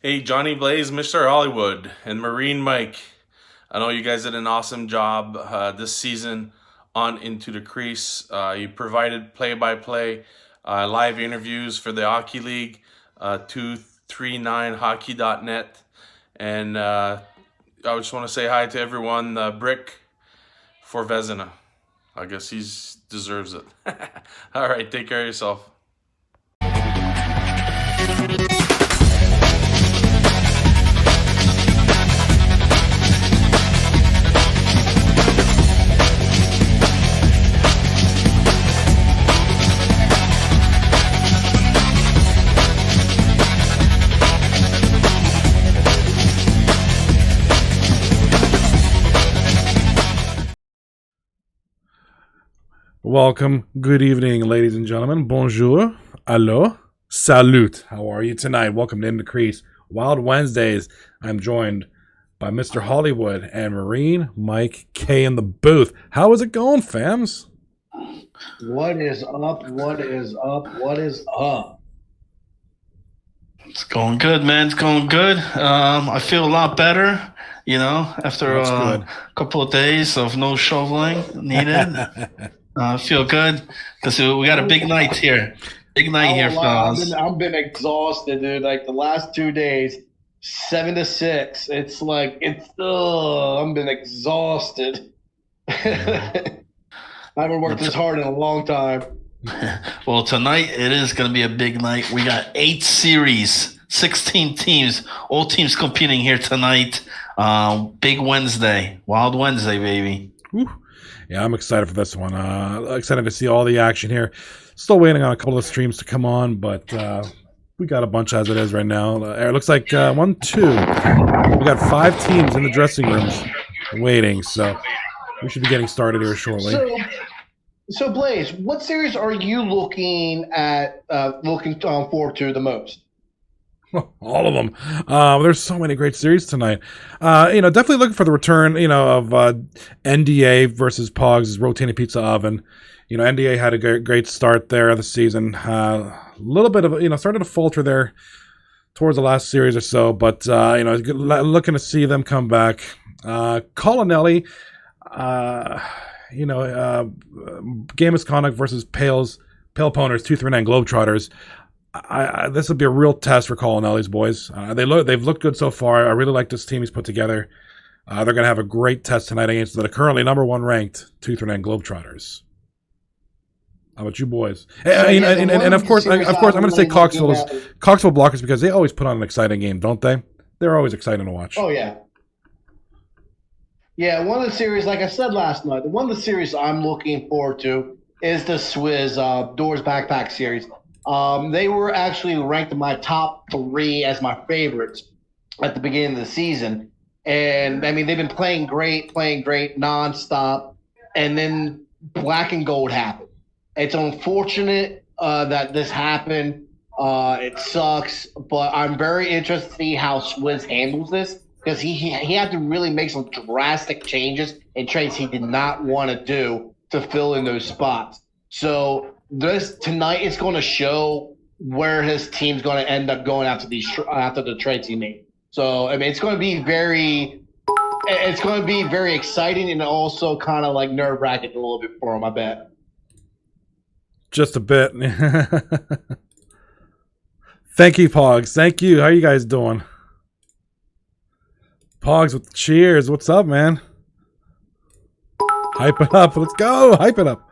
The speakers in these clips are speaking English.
Hey, Johnny Blaze, Mr. Hollywood, and Marine Mike. I know you guys did an awesome job this season on Into the Crease. You provided play by play, live interviews for the Hockey League, 239Hockey.net. And I just want to say hi to everyone. Brick for Vezina. I guess he deserves it. All right, take care of yourself. Welcome. Good evening, ladies and gentlemen. Bonjour. Allo. Salut. How are you tonight? Welcome to In the Crease. Wild Wednesdays. I'm joined by Mr. Hollywood and Marine Mike K in the booth. How is it going, fams? What is up? What is up? What is up? It's going good, man. It's going good. I feel a lot better, after That's a good. couple of days of no shoveling needed. I feel good because we got a big night here. Big night here, fellas. I've been exhausted, dude. Like the last 2 days, 7 to 6. It's like I've been exhausted. I haven't worked this hard in a long time. Well, tonight it is going to be a big night. We got 8 series, 16 teams, all teams competing here tonight. Big Wednesday, Wild Wednesday, baby. Whew. Yeah, I'm excited for this one. Excited to see all the action here. Still waiting on a couple of streams to come on, but we got a bunch as it is right now. It looks like 1, 2. We got 5 teams in the dressing rooms waiting, so we should be getting started here shortly. So Blaze, what series are you looking forward to the most? All of them. There's so many great series tonight. Definitely looking for the return, of NDA versus Pogs' rotating pizza oven. NDA had a great start there of the season. A little bit of, started to falter there towards the last series or so, but, looking to see them come back. Colinelli, Game Misconduct versus Pale Poners, 239 Globetrotters. This will be a real test for Colinelli's boys. They've looked good so far. I really like this team he's put together. They're going to have a great test tonight against the currently number 1 ranked 239 Globetrotters. How about you boys? And of course, I'm going to say Coxville Blockers because they always put on an exciting game, don't they? They're always exciting to watch. Oh yeah. Yeah, one of the series, like I said last night, one of the series I'm looking forward to is the Swizz Doors Backpack Series. They were actually ranked in my top 3 as my favorites at the beginning of the season. And, I mean, they've been playing great, nonstop. And then Black and Gold happened. It's unfortunate that this happened. It sucks. But I'm very interested to see how Swizz handles this. Because he had to really make some drastic changes and trades he did not want to do to fill in those spots. So tonight is going to show where his team's going to end up going after the trades he made. So I mean, it's going to be very exciting and also kind of like nerve-wracking a little bit for him, I bet. Just a bit. Thank you, Pogs. Thank you. How you guys doing? Pogs with cheers. What's up, man? Hype it up. Let's go. Hype it up.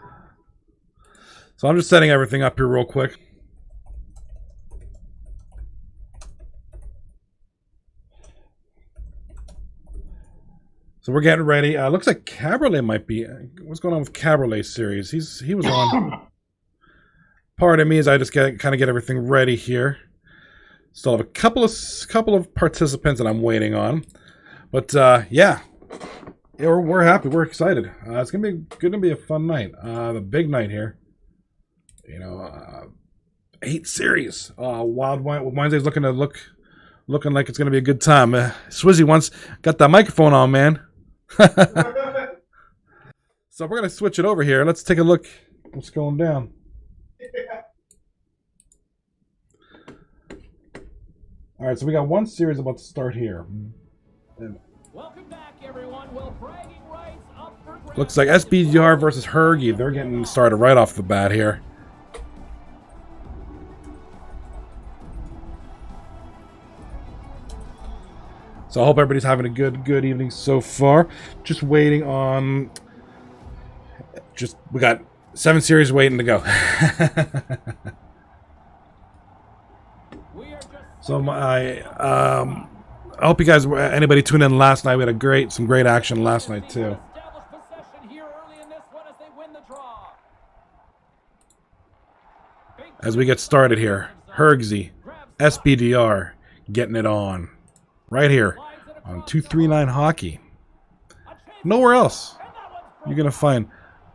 So I'm just setting everything up here real quick. So we're getting ready. Looks like Cabriolet might be. What's going on with Cabriolet's series? He was on. Pardon me as I just get everything ready here. Still have a couple of participants that I'm waiting on. But yeah, we're happy. We're excited. It's gonna be a fun night. The big night here. 8 series. Wild Wednesday's looking like it's gonna be a good time. Swizzy once got that microphone on, man. So we're gonna switch it over here. Let's take a look. What's going down? All right, so we got one series about to start here. Welcome back, everyone. Well, bragging rights up for grabs. Looks like SBDR versus Hergy. They're getting started right off the bat here. So I hope everybody's having a good evening so far. Just waiting on. We got 7 series waiting to go. So I hope you guys, anybody tuned in last night. We had some great action last night too. Established possession here early in this one as they win the draw. As we get started here, Hergsy, SBDR, getting it on. Right here on 239 Hockey. Nowhere else you're going to find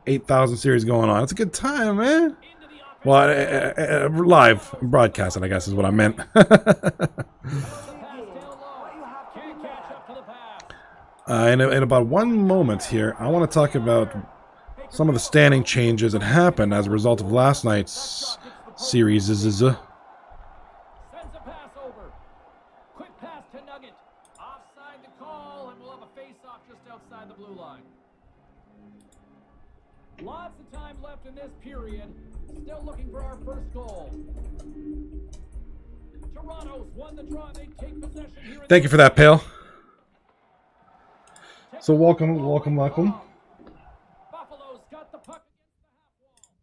8,000 series going on. It's a good time, man. Well, live broadcasting, I guess, is what I meant. In about one moment here, I want to talk about some of the standing changes that happened as a result of last night's series. Sends a pass over. Quick pass to Nugget. Offside the call, and we'll have a face-off just outside the blue line. Lots of time left in this period. Still looking for our first goal. Toronto's won the draw. They take possession here. Thank you for that, Pale. So welcome. Buffalo's got the puck against the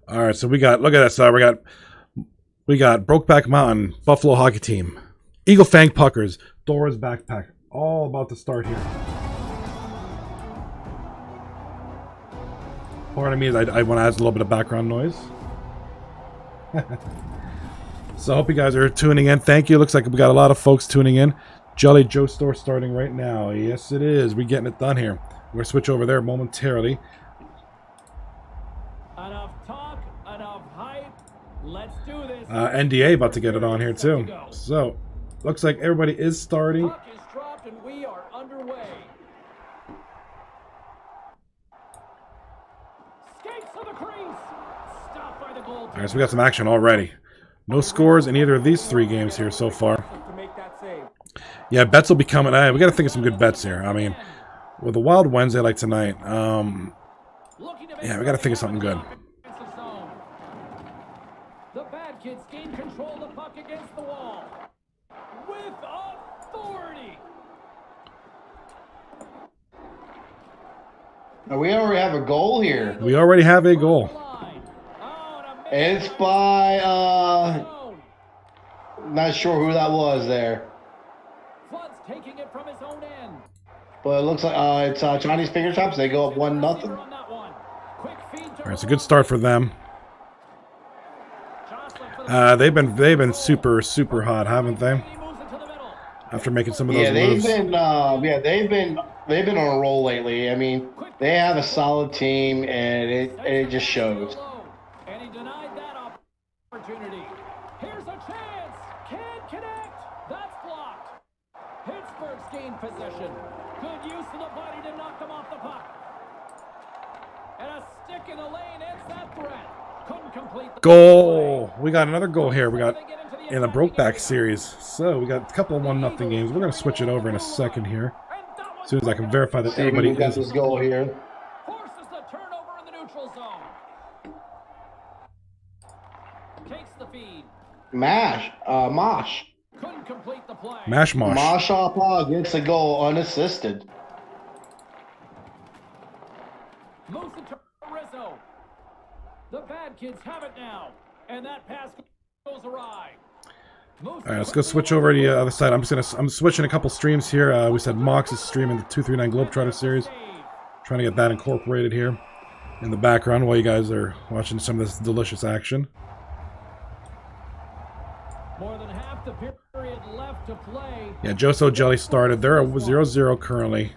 half wall. All right, so look at that side. We got Brokeback Mountain, Buffalo Hockey Team, Eagle Fang Puckers, Dora's Backpack, all about to start here. Part of me is I want to add a little bit of background noise. So I hope you guys are tuning in. Thank you. Looks like we got a lot of folks tuning in. Jelly Joe Store starting right now. Yes, it is. We're getting it done here. We're going to switch over there momentarily. Enough talk, enough hype. Let's do this. NDA about to get it on here too. So looks like everybody is starting. Puck is dropped and we are underway. Skates to the crease. Stopped by the goal. All right, so we got some action already. No scores in either of these 3 games here so far. To make that save. Yeah, bets will be coming. We got to think of some good bets here. I mean, with a wild Wednesday like tonight, yeah, we got to think of something good. The bad kids gain control of the puck against the wall with authority. Now, we already have a goal here. We already have a goal. It's by, not sure who that was there. Flood's taking it from his own end. But it looks like it's Chinese finger chops. They go up 1-0. All right, it's a good start for them. They've been super hot, haven't they? After making some of those moves. They've been on a roll lately. I mean, they have a solid team, and it just shows. And he denied that opportunity. Here's a chance. Can't connect. That's blocked. Pittsburgh's gained possession. Good use of the body to knock them off the puck. And a stick in the lane ends that threat. Couldn't complete the Goal! We got another goal here. We got in the Brokeback series. So we got a couple of 1-0 games. We're going to switch it over in a second here. As soon as I can verify that everybody got is. this goal here. forces the turnover in the neutral zone. Takes the feed. Mosh. Couldn't complete the play. Mosh. Mosh gets a goal unassisted. Moves it to Rizzo. The bad kids have it now. And that pass goes awry. All right, let's go switch over to the other side. I'm switching a couple streams here. We said Mox is streaming the 239 Globetrotter series. Trying to get that incorporated here in the background while you guys are watching some of this delicious action. More than half the period left to play. Yeah, Joso Jelly started. They're at 0-0 currently.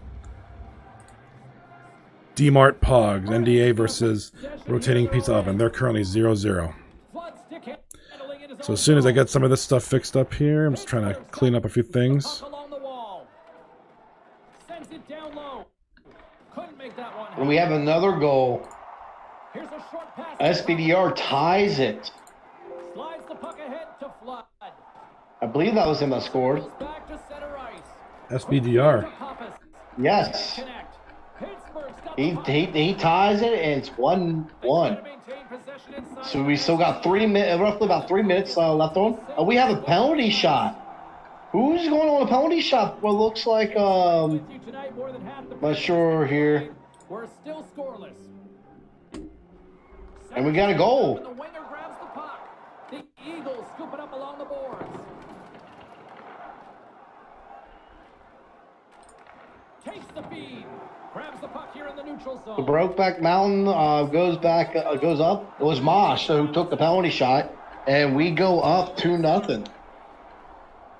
D-Mart Pogs, NDA versus Rotating Pizza Oven. They're currently 0-0. So as soon as I get some of this stuff fixed up here, I'm just trying to clean up a few things. Along the wall. Sends it down low. Couldn't make that one And we have another goal. Here's a short pass. SBDR ties it. Slides the puck ahead to Flood. I believe that was him that scored. Goes back to center ice. SBDR. Yes. Connect. Pittsburgh's got He, the puck. he ties it, and it's 1-1. Maintain possession inside So we still got roughly about 3 minutes left on. We have a penalty shot. Who's going on a penalty shot? Well, looks like with you tonight, more than half the not sure here. We're still scoreless. And we got a goal. The winger grabs the puck. The Eagles scoop it up along the boards. Takes the feed. Grabs the puck here in the neutral zone. The Brokeback Mountain goes up. It was Mosh who took the penalty shot, and we go up 2-0.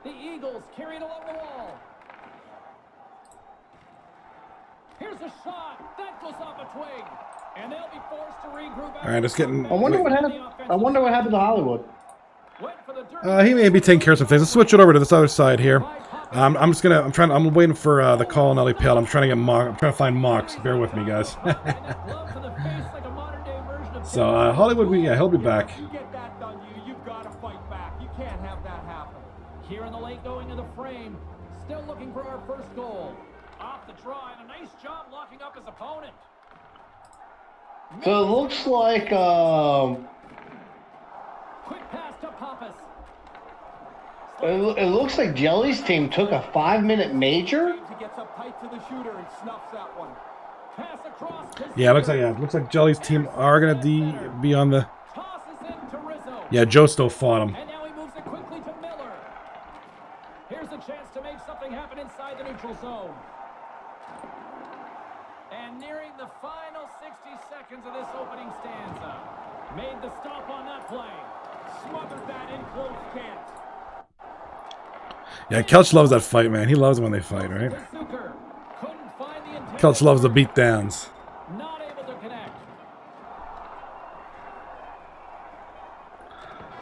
The Eagles carry it along the wall. Here's a shot. That goes off a twig. And they'll be forced to regroup. All right, it's getting. I wonder what happened to Hollywood. He may be taking care of some things. Let's switch it over to this other side here. I'm waiting for the Colonelli Pale. I'm trying to get Mock. I'm trying to find Mox. Bear with me, guys. So Hollywood, he'll be back. You get that done, you've got to fight back. You can't have that happen. Here in the late going of the frame, still looking for our first goal. Off the draw, and a nice job locking up his opponent. So it looks like Quick pass to Pappas. it looks like Jelly's team took a 5-minute major. He gets up tight to the shooter and snuffs that one. Pass across to Yeah, it looks like Jelly's team are gonna be on the. tosses in to Rizzo. Yeah, Joe still fought him. And now he moves it quickly to Miller. Here's a chance to make something happen inside the neutral zone. And nearing the final 60 seconds of this opening stanza. Made the stop on that play. Smothered that in close can't. Yeah, Kelch loves that fight, man. He loves when they fight, right? Zucker couldn't find the intended Kelch loves the mark. beat downs. Not able to connect.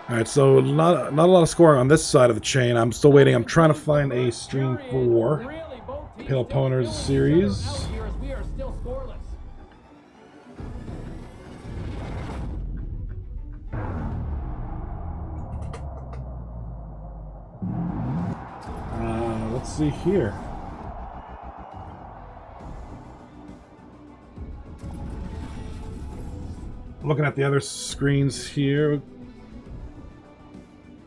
All right, so not a lot of scoring on this side of the chain. I'm still waiting. I'm trying to find a stream for Really, both teams Pale still Poners feeling each other series. out here as we are still scoreless. Let's see here. Looking at the other screens here.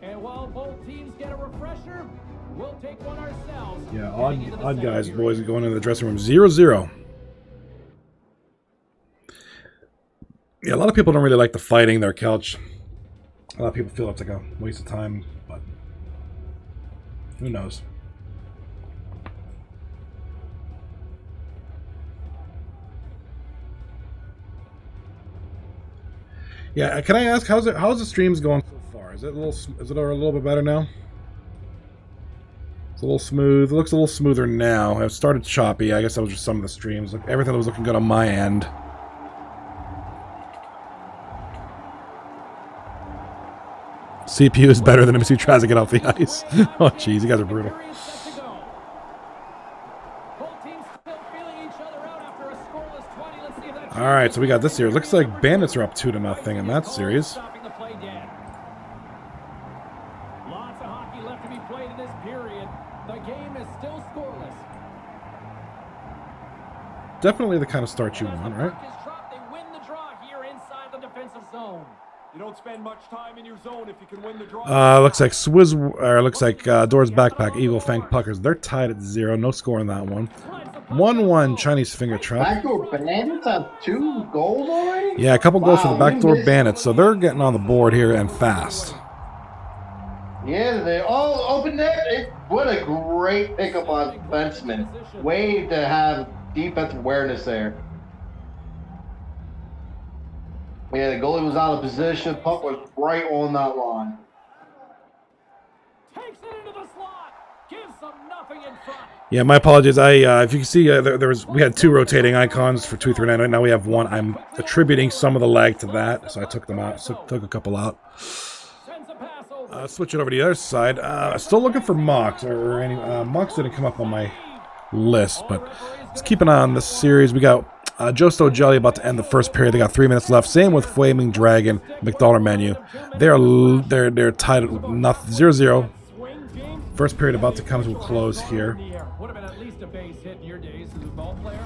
And while both teams get a refresher, we'll take one ourselves. Yeah, heading into the odd second guys, period. boys, going into the dressing room. 0-0. Yeah, a lot of people don't really like the fighting there, Couch. A lot of people feel it's like a waste of time, but who knows? Yeah, can I ask how's the streams going so far? Is it a little bit better now? It's a little smooth. It looks a little smoother now. It started choppy. I guess that was just some of the streams. Like, everything was looking good on my end. CPU is better than him as he tries to get off the ice. Oh, jeez, you guys are brutal. Period set to go. Both teams still feeling each other out after a scoreless 20. Let's see if that All right, so we got this here. Looks like Bandits are up 2-0 in that series. Stopping the play dead. Lots of hockey left to be played in this period. The game is still scoreless. Definitely the kind of start you want, right? Puck is dropped. They win the draw here inside the defensive zone. You don't spend much time in your zone if you can win the draw. Looks like Doors Backpack, Eagle Fang Puckers. They're tied at 0. No score in that one. 1-1 Chinese Finger Trap. Backdoor Bandits have 2 goals already? Yeah, a couple goals for the Wow, Backdoor we missed- Bandits, so they're getting on the board here and fast. Yeah, they all open net. What a great pickup on defenseman. Way to have defensive awareness there. Yeah, the goalie was out of position. Puck was right on that line. Takes it into the slot. Gives them nothing in front. Yeah, my apologies. If you can see, we had 2 rotating icons for 239. Right now we have 1. I'm attributing some of the lag to that, so I took them out. So took a couple out. Sends a pass over. Switch it over to the other side. Still looking for Mox, or any Mox didn't come up on my list, but let's keep an eye on this series. We got Joe Jelly about to end the first period. They got 3 minutes left. Same with Flaming Dragon, McDollar Menu. They're tied at 0-0. First period about to come to a close here. Would have been at least a base hit in your days as a ball player.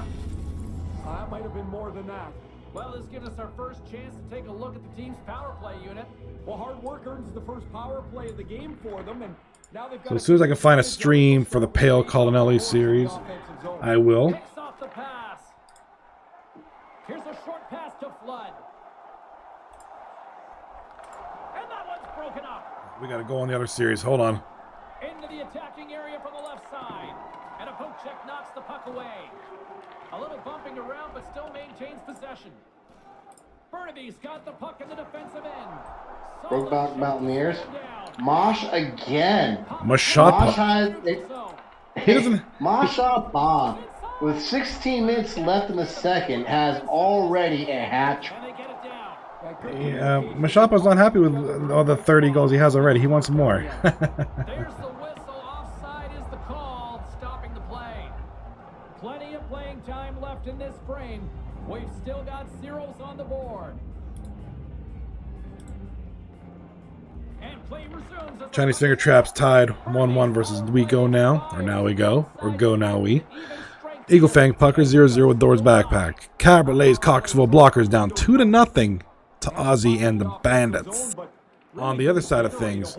That might have been more than that. Well, this gives us our first chance to take a look at the team's power play unit. Well, hard work earns the first power play of the game for them, and now they've got. So as soon as I can find a stream for the Pale Colonelli series, I will. Picks off the pass. Here's a short pass to Flood. And that one's broken up. We got to go on the other series. Hold on. Into the attacking area from the left side. And a poke check knocks the puck away. A little bumping around, but still maintains possession. Burnaby's got the puck in the defensive end. Brokeback Mountaineers. Mosh again. Mashapa. He doesn't. Mashapa, with 16 minutes left in the second, has already a hat trick. And they get it down. Yeah, Mashapa's not happy with all the 30 goals he has already. He wants more. There's the whistle. Offside is the call, stopping the play. Plenty of playing time left in this frame. We've still got zeros on the board. And play resumes. Chinese Finger Traps tied 1-1 versus We Go Now, or Now We Go, or Go Now We. Eagle Fang Pucker 0-0 with Doors Backpack. Cabriolet's Coxville Blockers down 2-0 to Aussie and the Bandits. On the other side of things,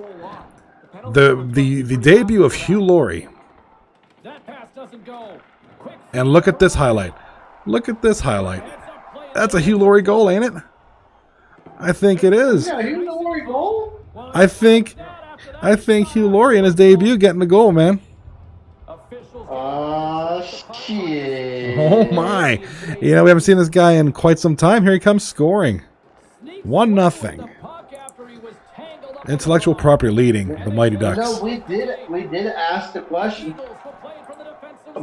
the debut of Hugh Laurie. That pass doesn't go. Quick. And look at this highlight. Look at this highlight. That's a Hugh Laurie goal, ain't it? I think it is. Yeah, you know where he goal? I think Hugh Laurie in his debut getting the goal, man. Shit. Oh my. You know, we haven't seen this guy in quite some time. Here he comes scoring. 1-0. Intellectual property leading the Mighty Ducks. No, we did ask the question.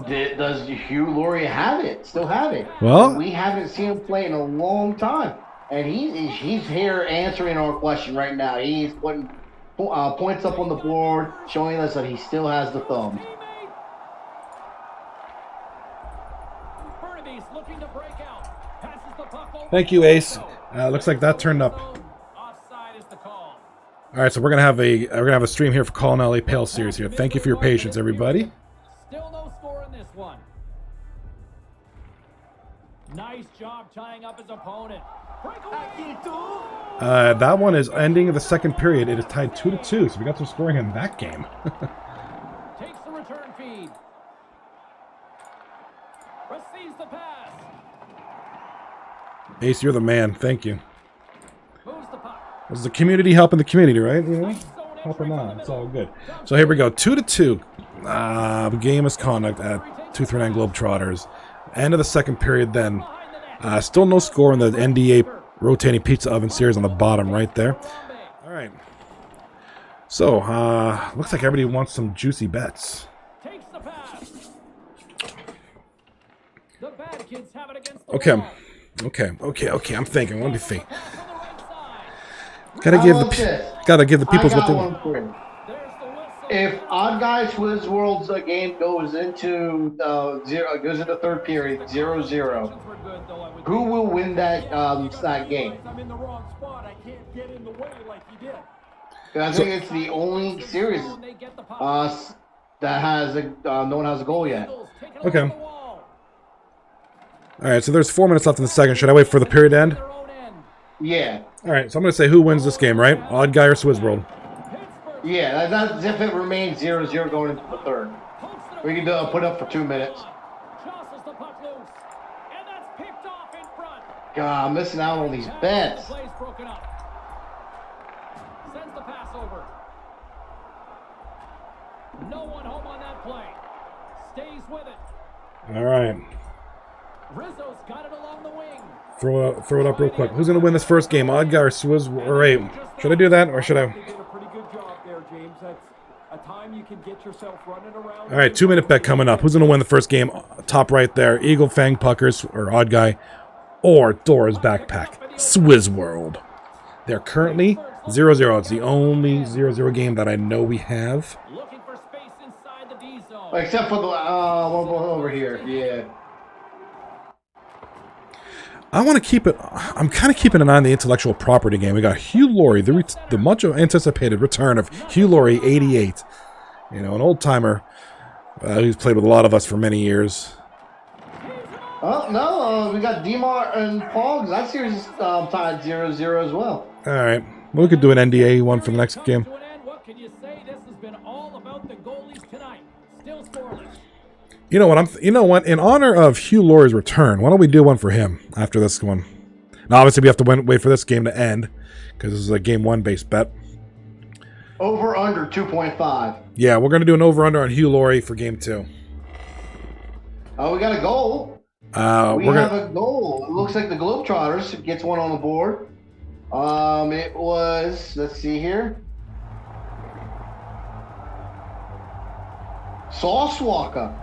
Does Hugh Laurie have it? Still have it? Well, We haven't seen him play in a long time, and he's here answering our question right now. He's putting points up on the board, showing us that he still has the thumbs. thank you, Ace. Looks like that turned up. All right, so we're gonna have a stream here for Colonelli Pale series here. Thank you for your patience, everybody. Still no score in this one. Nice job tying up his opponent. That one is ending of the second period. It is tied 2-2, so we got some scoring in that game. Takes the return feed. Receives the pass. Ace, you're the man. Thank you. Moves the puck. This is the community helping the community, right? You know, helping out. It's all good. So here we go. 2-2. Game misconduct at 239 Globetrotters. End of the second period then. Still no score in the NDA rotating pizza oven series on the bottom right there. All right. So, looks like everybody wants some juicy bets. Takes the pass. The bad kids have it against the Okay. wall. Okay. I'm thinking. Let me think. Pass on the right side. Gotta give the I peoples what got they one want. for you. There's the whistle. If Odd Guys Swizz World's game goes into third period 0-0, We're good, though, I would who think. will win that game? I'm in the wrong spot. I can't get in the way like you did. 'Cause I think it's the only series They get the puck. that has no one has a goal yet. Take it Okay. over the wall. All right, so there's 4 minutes left in the second. Should I wait for the period to end? Their own end. Yeah, All right, so I'm going to say who wins this game, right? Odd Guy or Swizz World? Pittsburgh yeah. That's if it remains 0-0 going into the third. pokes it We can put up for 2 minutes. Jostles the puck loose. And that's picked off in front. God, I'm missing out on these bets. The play's broken up. Sends the pass over. No one home on that play. Stays with it. All right. Rizzo's got it along the wing. Throw it up real quick. Who's going to win this first game? Odd Guy or Swizz? All right. Should I do that or should I? You did a pretty good job there, James. That's a time you can get yourself running around. All right, 2-minute bet coming up. Who's going to win the first game? Top right there. Eagle Fang Puckers or Odd Guy or Dora's Backpack. Swizz World. They're currently 0-0. It's the only 0-0 game that I know we have. Looking for space inside the D zone. Except for the one over here. Yeah. I want to keep it. I'm kind of keeping an eye on the intellectual property game. We got Hugh Laurie, the much anticipated return of Hugh Laurie, 88. You know, an old timer who's played with a lot of us for many years. Oh, no, we got DMAR and Pogs. That series is tied 0-0 as well. All right. Well, we could do an NDA one for the next game. What can you say? This has been all about the goalies tonight. Still scoreless. You know what? In honor of Hugh Laurie's return, why don't we do one for him after this one? Now, obviously, we have to wait for this game to end because this is a game 1 based bet. Over under 2.5. Yeah, we're going to do an over-under on Hugh Laurie for game 2. Oh, we got a goal. We have a goal. It looks like the Globetrotters gets one on the board. It was, let's see here. Sauce Walker.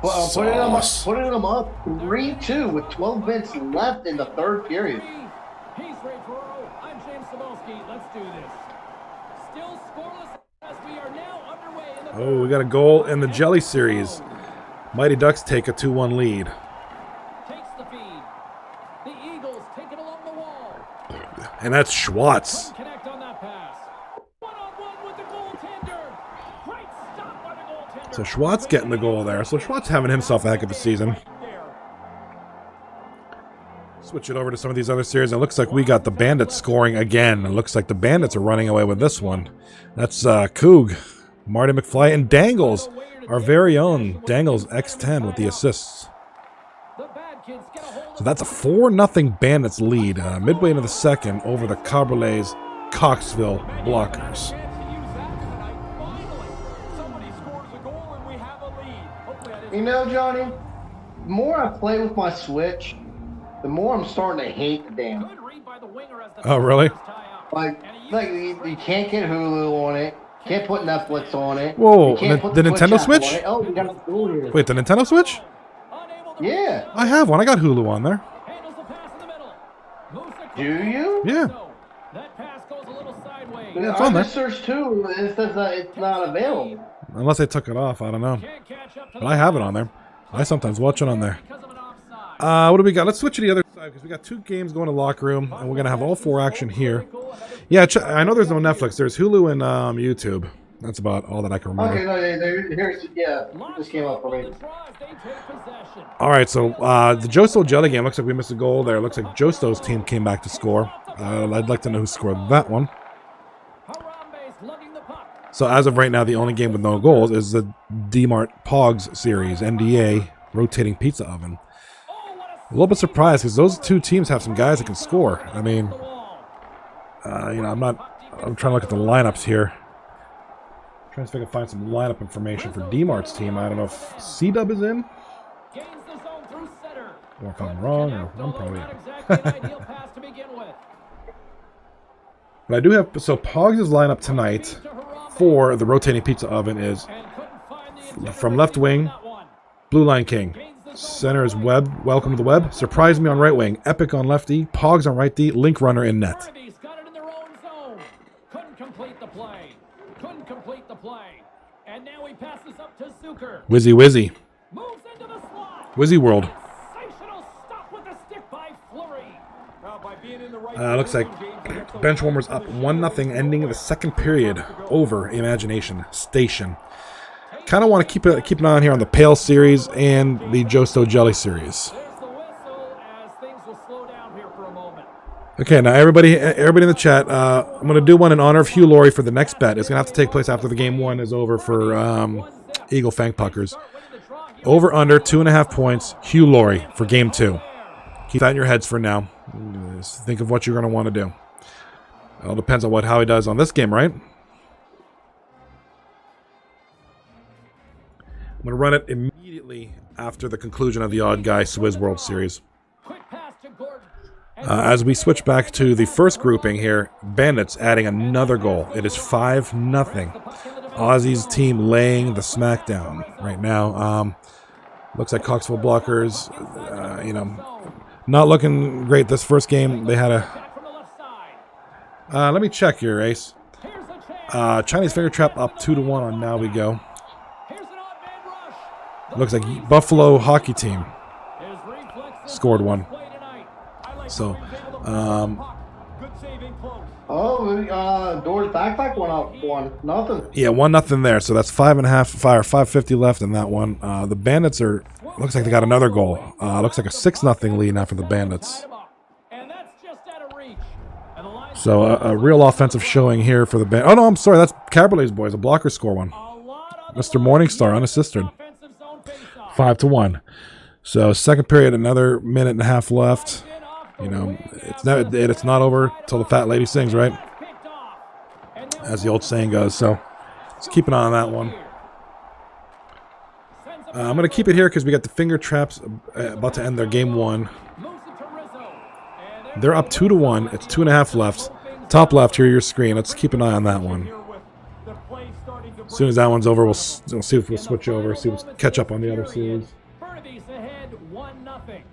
Putting them up 3-2 with 12 minutes left in the third period. He's Ray Ferraro. I'm James Cebulski. Let's do this. Still scoreless as we are now underway in the Oh, we got a goal in the Jelly Series. Mighty Ducks take a 2-1 lead. takes the feed. The Eagles take it along the wall. And that's Schwartz. Connect on that pass. One-on-one with the goaltender. Great stop by the goaltender. So Schwartz getting the goal there. So Schwartz having himself a heck of a season. Switch it over to some of these other series. It looks like we got the Bandits scoring again. It looks like the Bandits are running away with this one. That's Coog, Marty McFly, and Dangles, our very own Dangles X10 with the assists. So that's a 4-0 Bandits lead midway into the second over the Cabriolet's Coxville Blockers. You know, Johnny, the more I play with my Switch, the more I'm starting to hate the damn. Oh, really? Like you can't get Hulu on it. Can't put Netflix on it. Whoa, You can't put the Nintendo app Switch? on it. Oh, we got a school here. Wait, the Nintendo Switch? Yeah. I have one. I got Hulu on there. Do you? Yeah. That pass goes a little sideways. It's on there. I just searched too. It says that it's not available. Unless they took it off. I don't know. But I have it on there. I sometimes watch it on there. What do we got? Let's switch to the other side because we got 2 games going to locker room, and we're going to have all 4 action here. Yeah, I know there's no Netflix. There's Hulu and YouTube. That's about all that I can remember. Okay, no, here's this came up for me. All right, so the Josto Jelly game looks like we missed a goal there. Looks like Josto's team came back to score. I'd like to know who scored that one. So as of right now, the only game with no goals is the D-Mart Pogs series, MDA rotating pizza oven. A little bit surprised because those 2 teams have some guys that can score. I mean, I'm trying to look at the lineups here. Trying to see if I can find some lineup information for D-Mart's team. I don't know if C-Dub is in. Or if I'm wrong, or I'm probably in. But I do have, so Pogs' lineup tonight for the rotating pizza oven is from left wing, Blue Line King. Center is Webb, welcome to the Web. Surprise me on right wing, Epic on left D, Pogs on right D, Link Runner in net. And now he passes up to Zucker. Wizzy Wizzy. Moves into the slot. Wizzy World. Sensational stop with the stick by Fleury. Looks like Benchwarmers up 1-0, ending the second period over Imagination Station. Kind of want to keep an eye on here on the Pale series and the Josto Jelly series. There's the whistle as things will slow down here for a moment. Okay, now everybody in the chat, I'm going to do one in honor of Hugh Laurie for the next bet. It's going to have to take place after the game 1 is over for Eagle Fang Puckers. Over under 2.5 points, Hugh Laurie for game 2. Keep that in your heads for now. Just think of what you're going to want to do. It all depends on how he does on this game, right? I'm going to run it immediately after the conclusion of the Odd Guy Swizz World Series. As we switch back to the first grouping here, Bandits adding another goal. It is 5-0. Aussie's team laying the smackdown right now. Looks like Coxville Blockers, not looking great this first game. They had let me check here, Ace. Chinese Finger Trap up 2-1 on Now We Go. Looks like Buffalo Hockey Team scored one. So, Good saving close. Oh, Doors backpack went up 1-0. yeah, 1-0 there. So that's 5.50 left in that one. The Bandits looks like they got another goal. Looks like a 6-0 lead now for the Bandits. And that's just out of reach. And the line So a real offensive showing here for the Bandits. Oh, no, I'm sorry. That's Caberlet's boys. A blocker score one. a lot of Mr. Morningstar unassisted. offensive zone face-off. 5-1. So second period, another minute and a half left. You know, it's not over till the fat lady sings, right? Picked off. And now As the old saying goes. So let's keep an eye on that one. I'm going to keep it here because we got the Finger Traps about to end their game one. moves it to Rizzo. And They're up 2-1. It's 2.5 left. Top left here, your screen. Let's keep an eye on that one. Here with the play starting to As soon as that one's over, we'll see if we'll switch over, see what's catch up on the other series. Burnaby's ahead 1-0.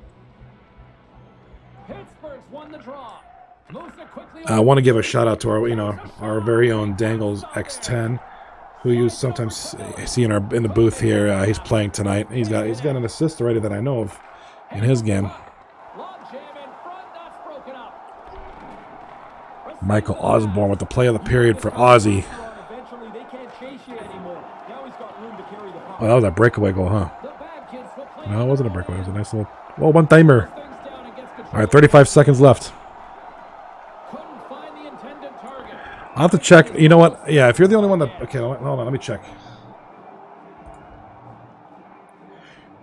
Pittsburgh's won the draw. Moves it quickly I want to give a shout out to our very own Dangles X10, who you sometimes see in the booth here. He's playing tonight. He's got an assist already that I know of in his game. Log jam in front, that's broken up. Michael Osborne with the play of the period for Ozzy. eventually they can't chase you anymore. Now he's got room to carry the puck. Oh, that was a breakaway goal, huh? The bad kids will play. No, it wasn't a breakaway. It was a nice little one-timer. Things down and gets control. All right, 35 seconds left. Couldn't find the intended target. I'll have to check. You know what? Yeah, if you're the only one that... Okay, hold on. Let me check.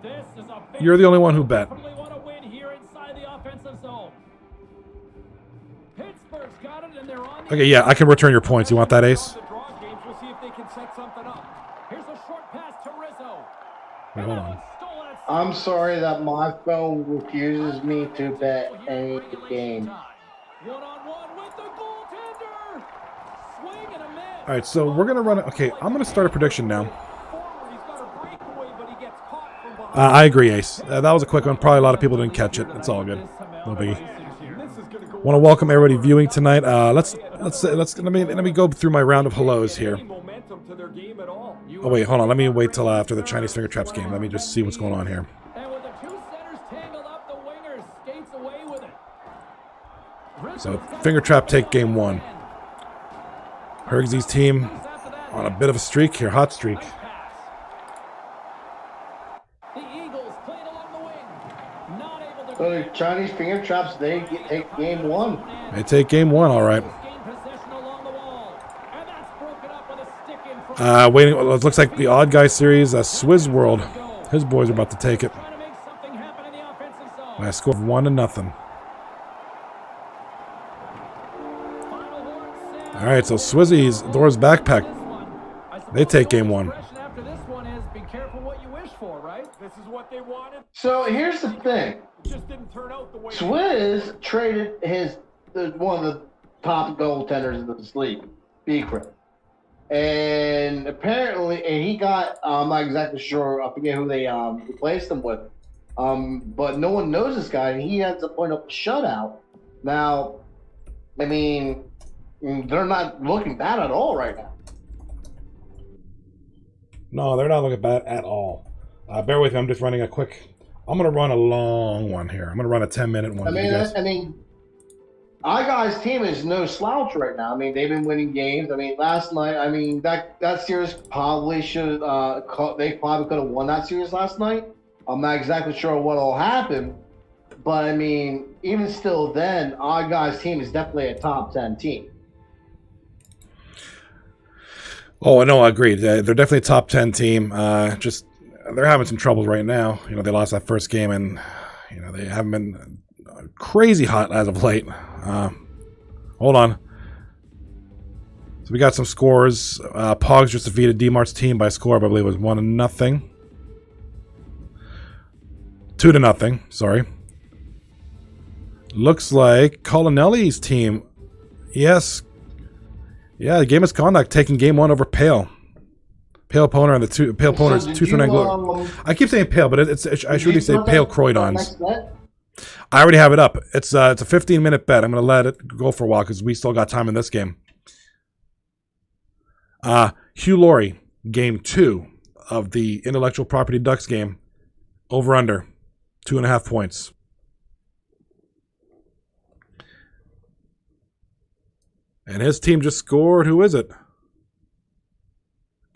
This is a big You're the only one who bet. definitely want to win here inside the offensive zone. Pittsburgh's got it and they're on the Okay, yeah, I can return your points. You want that, Ace? The draw games, we'll see if they can set something up. Here's a short pass to Rizzo. Wait, hold on. Stolen at I'm sorry that my phone refuses me to bet any game. One-on-one with the goaltender. Swing and a miss. All right, so we're going to run... Okay, I'm going to start a prediction now. Forward, he's got a breakaway, but he gets caught from behind. I agree, Ace. That was a quick one. Probably a lot of people didn't catch it. It's all good. No biggie. This is gonna go Want to welcome everybody viewing tonight. Let me go through my round of hellos here. any momentum to their game at all. Oh wait, hold on. Let me wait till after the Chinese Finger Traps game. Let me just see what's going on here. And with the two centers tangled up, the winger skates away with it. So Finger Trap take game one. Hergsy's team on a bit of a streak here, hot streak. The Eagles played along the wing. Not able to So the Chinese Finger Traps, take game one. They take game one, all right. gain possession along the wall. And that's broken up with a stick in front. Waiting. It looks like the Odd Guy series, Swizz World. His boys are about to take it. Trying to make something happen in the offensive zone. By a score of 1-0. Final horn sound. All right, so Swizzy's Doors backpack. This one. I suppose They take game the one. expression after this one is be careful what you wish for, right? This is what they wanted. So here's the thing. It just didn't turn out the way. Swizz traded one of the top goaltenders in the league, Beekman. And apparently, he got, I'm not exactly sure, I forget who they replaced him with. But no one knows this guy, and he ends up putting up a shutout. Now, I mean, they're not looking bad at all right now. No, they're not looking bad at all. Bear with me. I'm just running a quick. I'm going to run a long one here. I'm going to run a 10-minute one. I mean, our guys' team is no slouch right now. I mean, they've been winning games. I mean, last night, I mean, that series probably should they probably could have won that series last night. I'm not exactly sure what all happened, but I mean, even still, then our guys' team is definitely a top 10 team. Oh, no, I agree. They're definitely a top 10 team. Just they're having some troubles right now. You know, they lost that first game, and you know they haven't been crazy hot as of late. Hold on. So we got some scores. Pogs just defeated D-Mart's team by a score, I believe it was 1-0. 2-0. Sorry. Looks like Colonelli's team. Yes. Yeah, the game is conduct taking game one over Pale. Pale Poner and the Pale Poner's So did 239 you, Glory. I keep saying Pale, but I should really say Pale Croydons. Next bet? I already have it up. It's a 15-minute bet. I'm going to let it go for a while because we still got time in this game. Hugh Laurie, game 2 of the Intellectual Property Ducks game. Over under 2.5 points. And his team just scored. Who is it?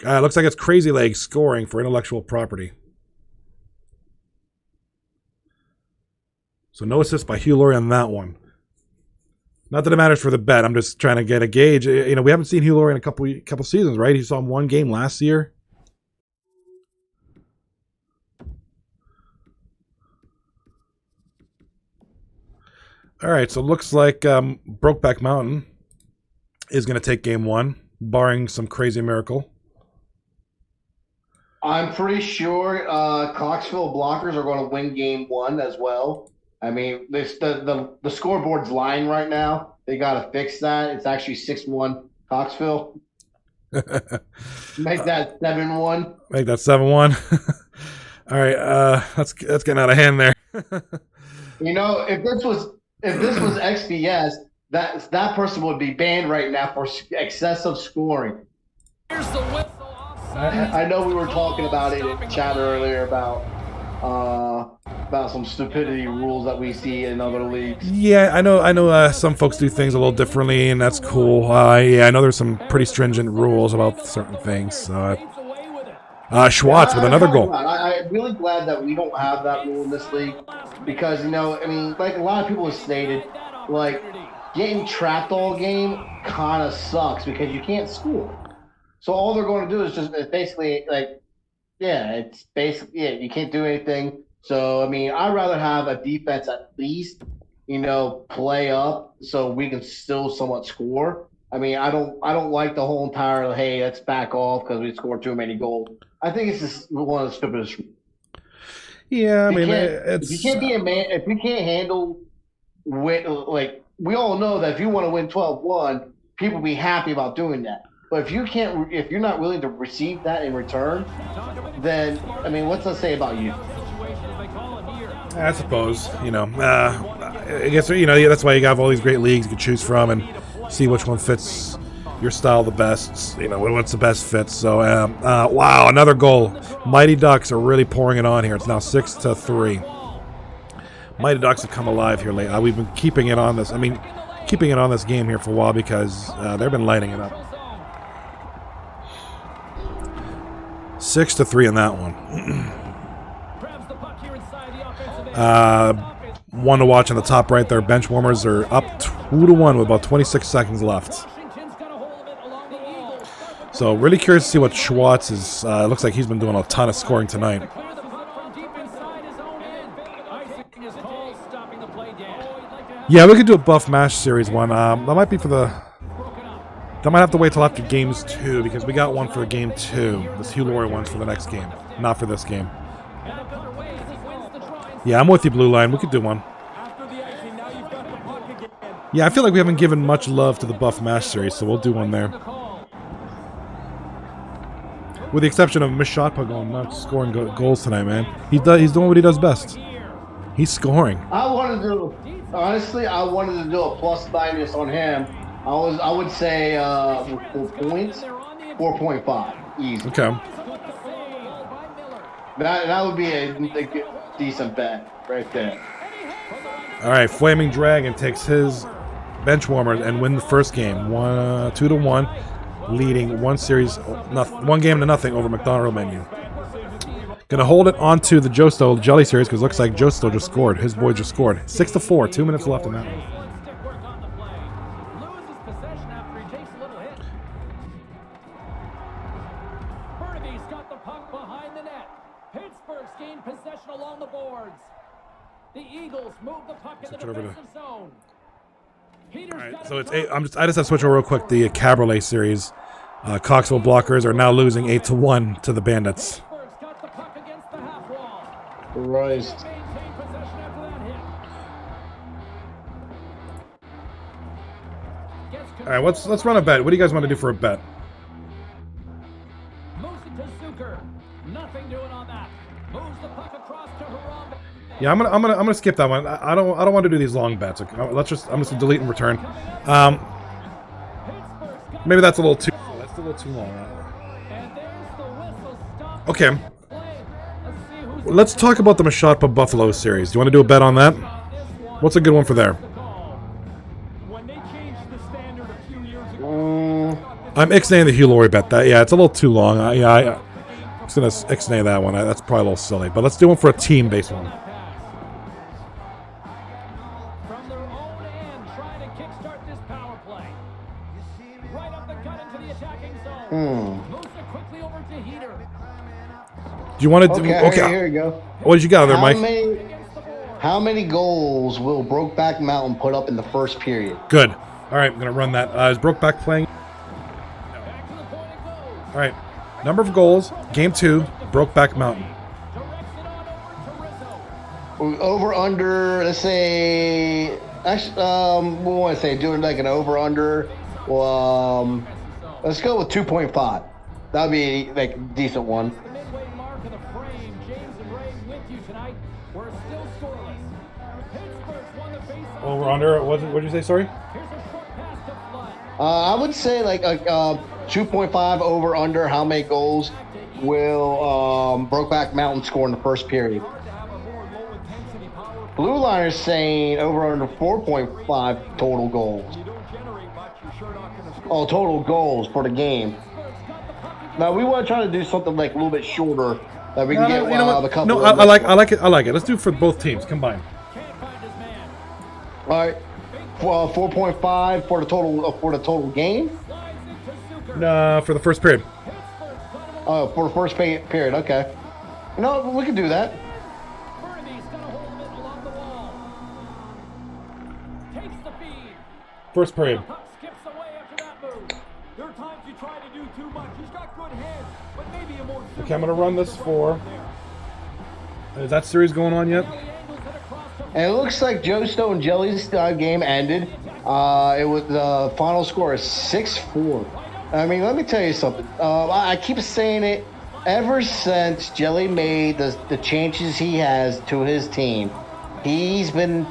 Looks like it's Crazy Legs scoring for intellectual property. So no assist by Hugh Laurie on that one. Not that it matters for the bet. I'm just trying to get a gauge. You know, we haven't seen Hugh Laurie in a couple seasons, right? He saw him one game last year. All right, so it looks like Brokeback Mountain is going to take game one, barring some crazy miracle. I'm pretty sure Coxville Blockers are going to win game one as well. I mean, the scoreboard's lying right now. They got to fix that. It's actually 6-1 Coxville. Make that 7-1. Make that 7-1. All right, that's getting out of hand there. You know, if this was XPS, that person would be banned right now for excessive scoring. Here's the whistle. I know we were talking about it in chat earlier about some stupidity rules that we see in other leagues. Yeah, I know. Some folks do things a little differently, and that's cool. Yeah, I know there's some pretty stringent rules about certain things. So, Schwartz with another goal. I'm really glad that we don't have that rule in this league because, you know, I mean, like a lot of people have stated, like getting trapped all game kind of sucks because you can't score. So all they're going to do is just basically you can't do anything. So I mean, I'd rather have a defense at least, you know, play up so we can still somewhat score. I mean, I don't like the whole entire hey, let's back off because we scored too many goals. I think it's just one of the stupidest. Yeah, I mean, if you can't be a man, if you can't handle like we all know that if you want to win 12-1, people be happy about doing that. But if you're not willing to receive that in return, then I mean, what's that say about you? I suppose, you know. I guess, you know, that's why you have all these great leagues you can choose from and see which one fits your style the best. You know, what's the best fit. So, wow, another goal. Mighty Ducks are really pouring it on here. It's now 6-3. Mighty Ducks have come alive here lately. We've been keeping it on this. I mean, keeping it on this game here for a while because they've been lighting it up. 6-3 in that one. One to watch on the top right there. Bench warmers are up 2-1 with about 26 seconds left. So really curious to see what Schwartz is. Looks like he's been doing a ton of scoring tonight. Yeah, we could do a Buff Mash Series one. That might be for the... That might have to wait till after games 2 because we got one for game 2. This Hugh Laurie one's for the next game, not for this game. Yeah, I'm with you, Blue Line. We could do one. Yeah, I feel like we haven't given much love to the Buff Mash Series, so we'll do one there. With the exception of Mishotpa going nuts, scoring goals tonight, man. He's doing what he does best. He's scoring. I wanted to do a plus minus on him. I would say for points, 4.5 easy. Okay. That would be a decent bet right there. All right, Flaming Dragon takes his bench warmer and win the first game, 2-1, leading one game to nothing over McDonald Menu. Gonna hold it onto the Josto Jelly Series because it looks like Josto just scored. His boy just scored. 6-4, 2 minutes left in that one. Switch over to. All right, so it's I just have to switch over real quick. The Cabriolet Series, Coxville Blockers are now losing 8-1 to the Bandits. Christ. All right, let's run a bet. What do you guys want to do for a bet? Yeah, I'm gonna skip that one. I don't want to do these long bets. Okay? I'm just gonna delete and return. Maybe that's a little too. That's a little too long. Okay. Let's talk about the Mashotpa Buffalo series. Do you want to do a bet on that? What's a good one for there? standard a few years ago. I'm ixnaying the Hugh Laurie bet. That it's a little too long. I'm gonna ixnay that one. That's probably a little silly. But let's do one for a team-based one. From their own end, trying to kickstart this power play. Right up the gut into the attacking zone. Moves it quickly over to Heater. Do you want to do? Okay, here we go. What did you got there, Mike? How many goals will Brokeback Mountain put up in the first period? Good. All right, I'm gonna run that. Is Brokeback playing? Back to the point it goes. All right. Number of goals. Game 2. Brokeback Mountain. Directs it on over to Rizzo. Over under, let's say. Actually, we want to say doing like an over under. Well, let's go with 2.5. That'd be like a decent one. The midway mark of the frame. James and Ray with you tonight. We're still scoreless. Pittsburgh's won the faceoff. Over under. What did you say? Sorry. Here's a short pass to Flood. I would say like 2.5 over under. How many goals will Brokeback Mountain score in the first period? Blue Liner's saying over under 4.5 total goals. Oh, total goals for the game. Now we want to try to do something like a little bit shorter that we can get a couple. No, I like it. I like it. Let's do it for both teams combined. Can't find his man. All right. 4.5 for the total game. Slides into Zucker. No, for the first period. Pittsburgh's got him For the first period. Okay. No, we can do that. Burnaby's got a hold of it along the wall. Takes the feed. First period. Puck skips away after that move. There are times you try to do too much. He's got good hands, but maybe a more. Okay, I'm gonna run this for. Is that series going on yet? He angles it across to And it looks like Joe Stowe and Jelly's game ended. It was the final score is 6-4. I mean, let me tell you something. I keep saying it. Ever since Jelly made the changes he has to his team, he's been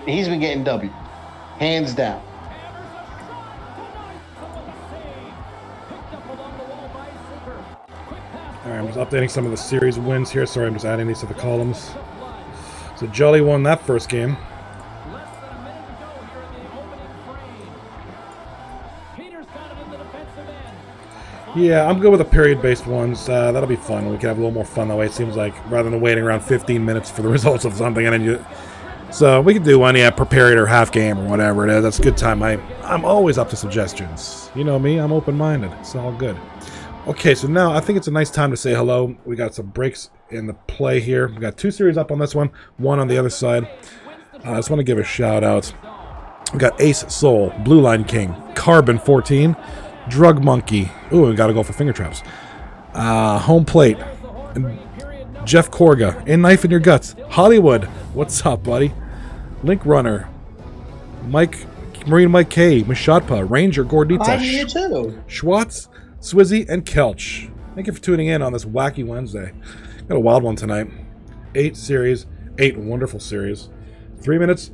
getting W, hands down. All right, I'm just updating some of the series wins here. Sorry, I'm just adding these to the columns. So Jolly won that first game. less than a minute to go here in the opening frame. Peter's got it in the defensive end. Yeah, I'm good with the period-based ones. That'll be fun. We can have a little more fun that way. It seems like rather than waiting around 15 minutes for the results of something, and then so we can do one, per period or half game or whatever it is. That's a good time. I'm always up to suggestions. You know me. I'm open-minded. It's all good. Okay, so now I think it's a nice time to say hello. We got some breaks in the play here. We got 2 series up on this one on the other side. I just want to give a shout out. We got Ace Soul, Blue Line King, Carbon 14, Drug Monkey. Ooh, we got to go for finger traps. Home Plate, and Jeff Korga, In Knife in Your Guts, Hollywood. What's up, buddy? Link Runner, Marine Mike K, Mashotpa, Ranger Gordita, I'm here too. Schwartz, Swizzy, and Kelch. Thank you for tuning in on this wacky Wednesday. Got a wild one tonight. 8 wonderful series. 3 minutes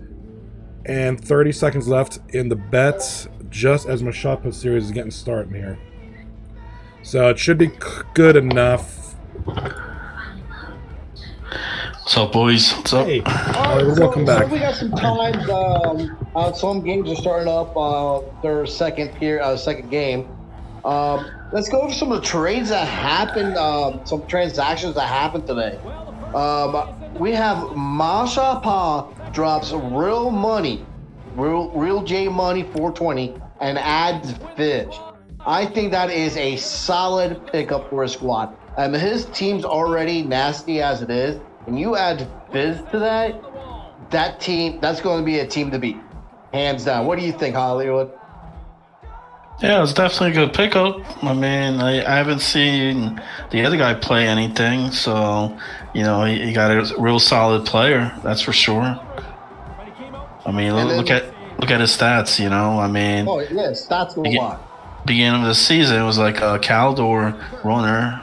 and 30 seconds left in the bets, just as my shot put series is getting started here. So it should be good enough. What's up, boys? What's up? Hey, welcome So back. we got some times. Some games are starting up their second game. Let's go over some of the trades that happened, some transactions that happened today. We have Masha Pa drops real money, real J money 420 and adds Fish. I think that is a solid pickup for a squad. His team's already nasty as it is, and you add Fizz to that team, that's going to be a team to beat, hands down. What do you think, Hollywood? Yeah, it's definitely a good pickup. I mean, I haven't seen the other guy play anything, so he got a real solid player, that's for sure. I mean, look at his stats. I mean, Oh yeah, stats go a lot. beginning of the season, it was like a Caldor runner.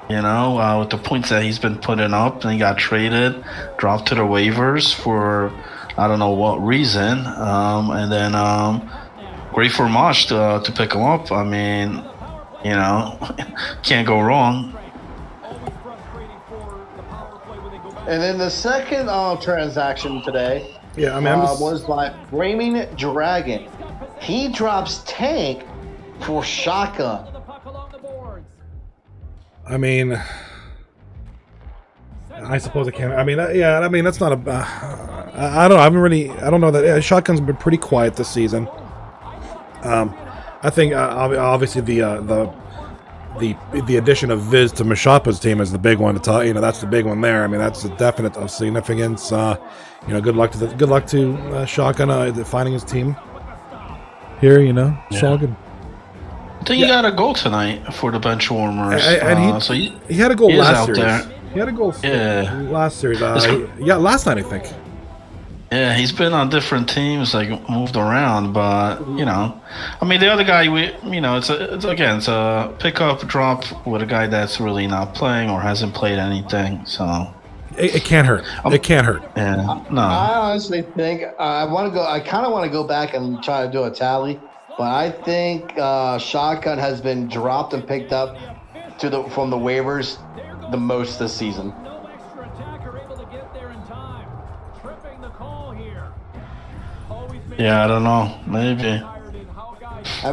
With the points that he's been putting up, and he got traded, dropped to the waivers for I don't know what reason, and then great for Mosh to pick him up. I mean, can't go wrong. And then the second transaction today Yeah, I mean, was by Flaming Dragon. He drops Tank for shotgun. The puck along the boards. I mean, I suppose it can. I mean, yeah. I mean, that's not a. I don't know. I don't know that shotgun's been pretty quiet this season. I think obviously the addition of Viz to Mashapa's team is the big one to talk. That's the big one there. I mean, that's a definite of significance. Good luck to Shotgun finding his team here. It's all good. I think he got a goal tonight for the bench warmers. And so he had a goal he last out series. there. He had a goal last series. Last night I think. Yeah, he's been on different teams, like moved around, but I mean, the other guy, it's a pick up drop with a guy that's really not playing or hasn't played anything, so it can't hurt. It can't hurt. Yeah, no. I honestly think I kind of want to go back and try to do a tally, but I think Shotgun has been dropped and picked up from the waivers the most this season. No extra attacker able to get there in time. Tripping the call here. Yeah, I don't know. Maybe. I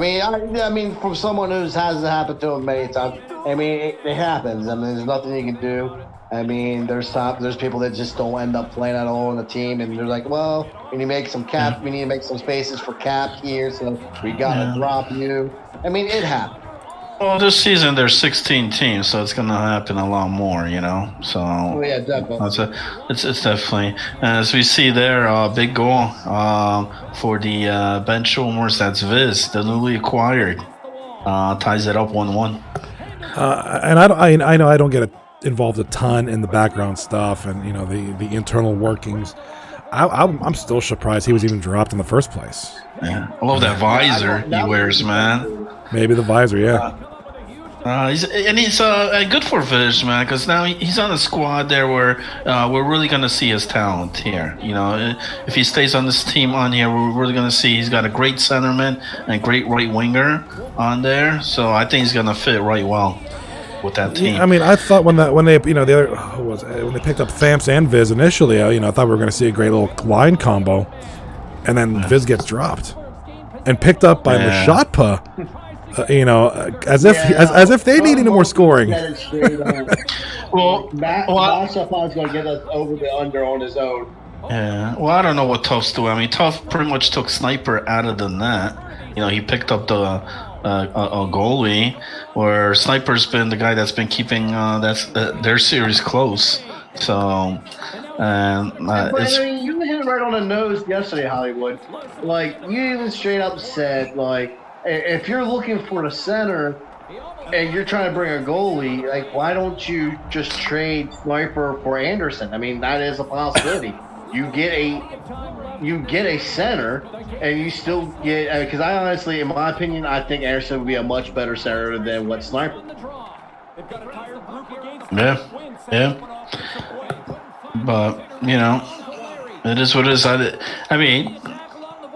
mean, from someone who hasn't happened to him many times. I mean, it happens. I mean, there's nothing you can do. I mean, there's people that just don't end up playing at all in the team, and they're like, well, we need to make some we need to make some spaces for cap here, so we gotta drop you. I mean, it happens. Well, this season there's 16 teams, so it's gonna happen a lot more, So yeah, definitely. It's definitely, as we see there, big goal for the bench warmers. That's Viz, the newly acquired, ties it up 1-1. And I know I don't get involved a ton in the background stuff and the internal workings. I'm still surprised he was even dropped in the first place. Yeah, I love that visor he wears, man. Maybe the visor, yeah. He's good for Viz, man, because now he's on a squad there where we're really going to see his talent here. If he stays on this team on here, we're really going to see he's got a great centerman and great right winger on there. So I think he's going to fit right well with that team. I mean, I thought when they picked up Thamps and Viz initially, I thought we were going to see a great little line combo, and then Viz gets dropped and picked up by Mashatpa. As if they need any more scoring. Well, Mashapa's going to get us over the under on his own. Yeah. Well, I don't know what Tuff's doing. I mean, Tuff pretty much took Sniper out of the net. He picked up a goalie, where Sniper's been the guy that's been keeping their series close. So, but I mean, you hit it right on the nose yesterday, Hollywood. Like, you even straight up said, like, if you're looking for the center and you're trying to bring a goalie, like, why don't you just trade Sniper for Anderson? I mean, that is a possibility. You get a center, and you still get, because I honestly, in my opinion, I think Anderson would be a much better center than what Sniper. Yeah. But it is what it is. I mean,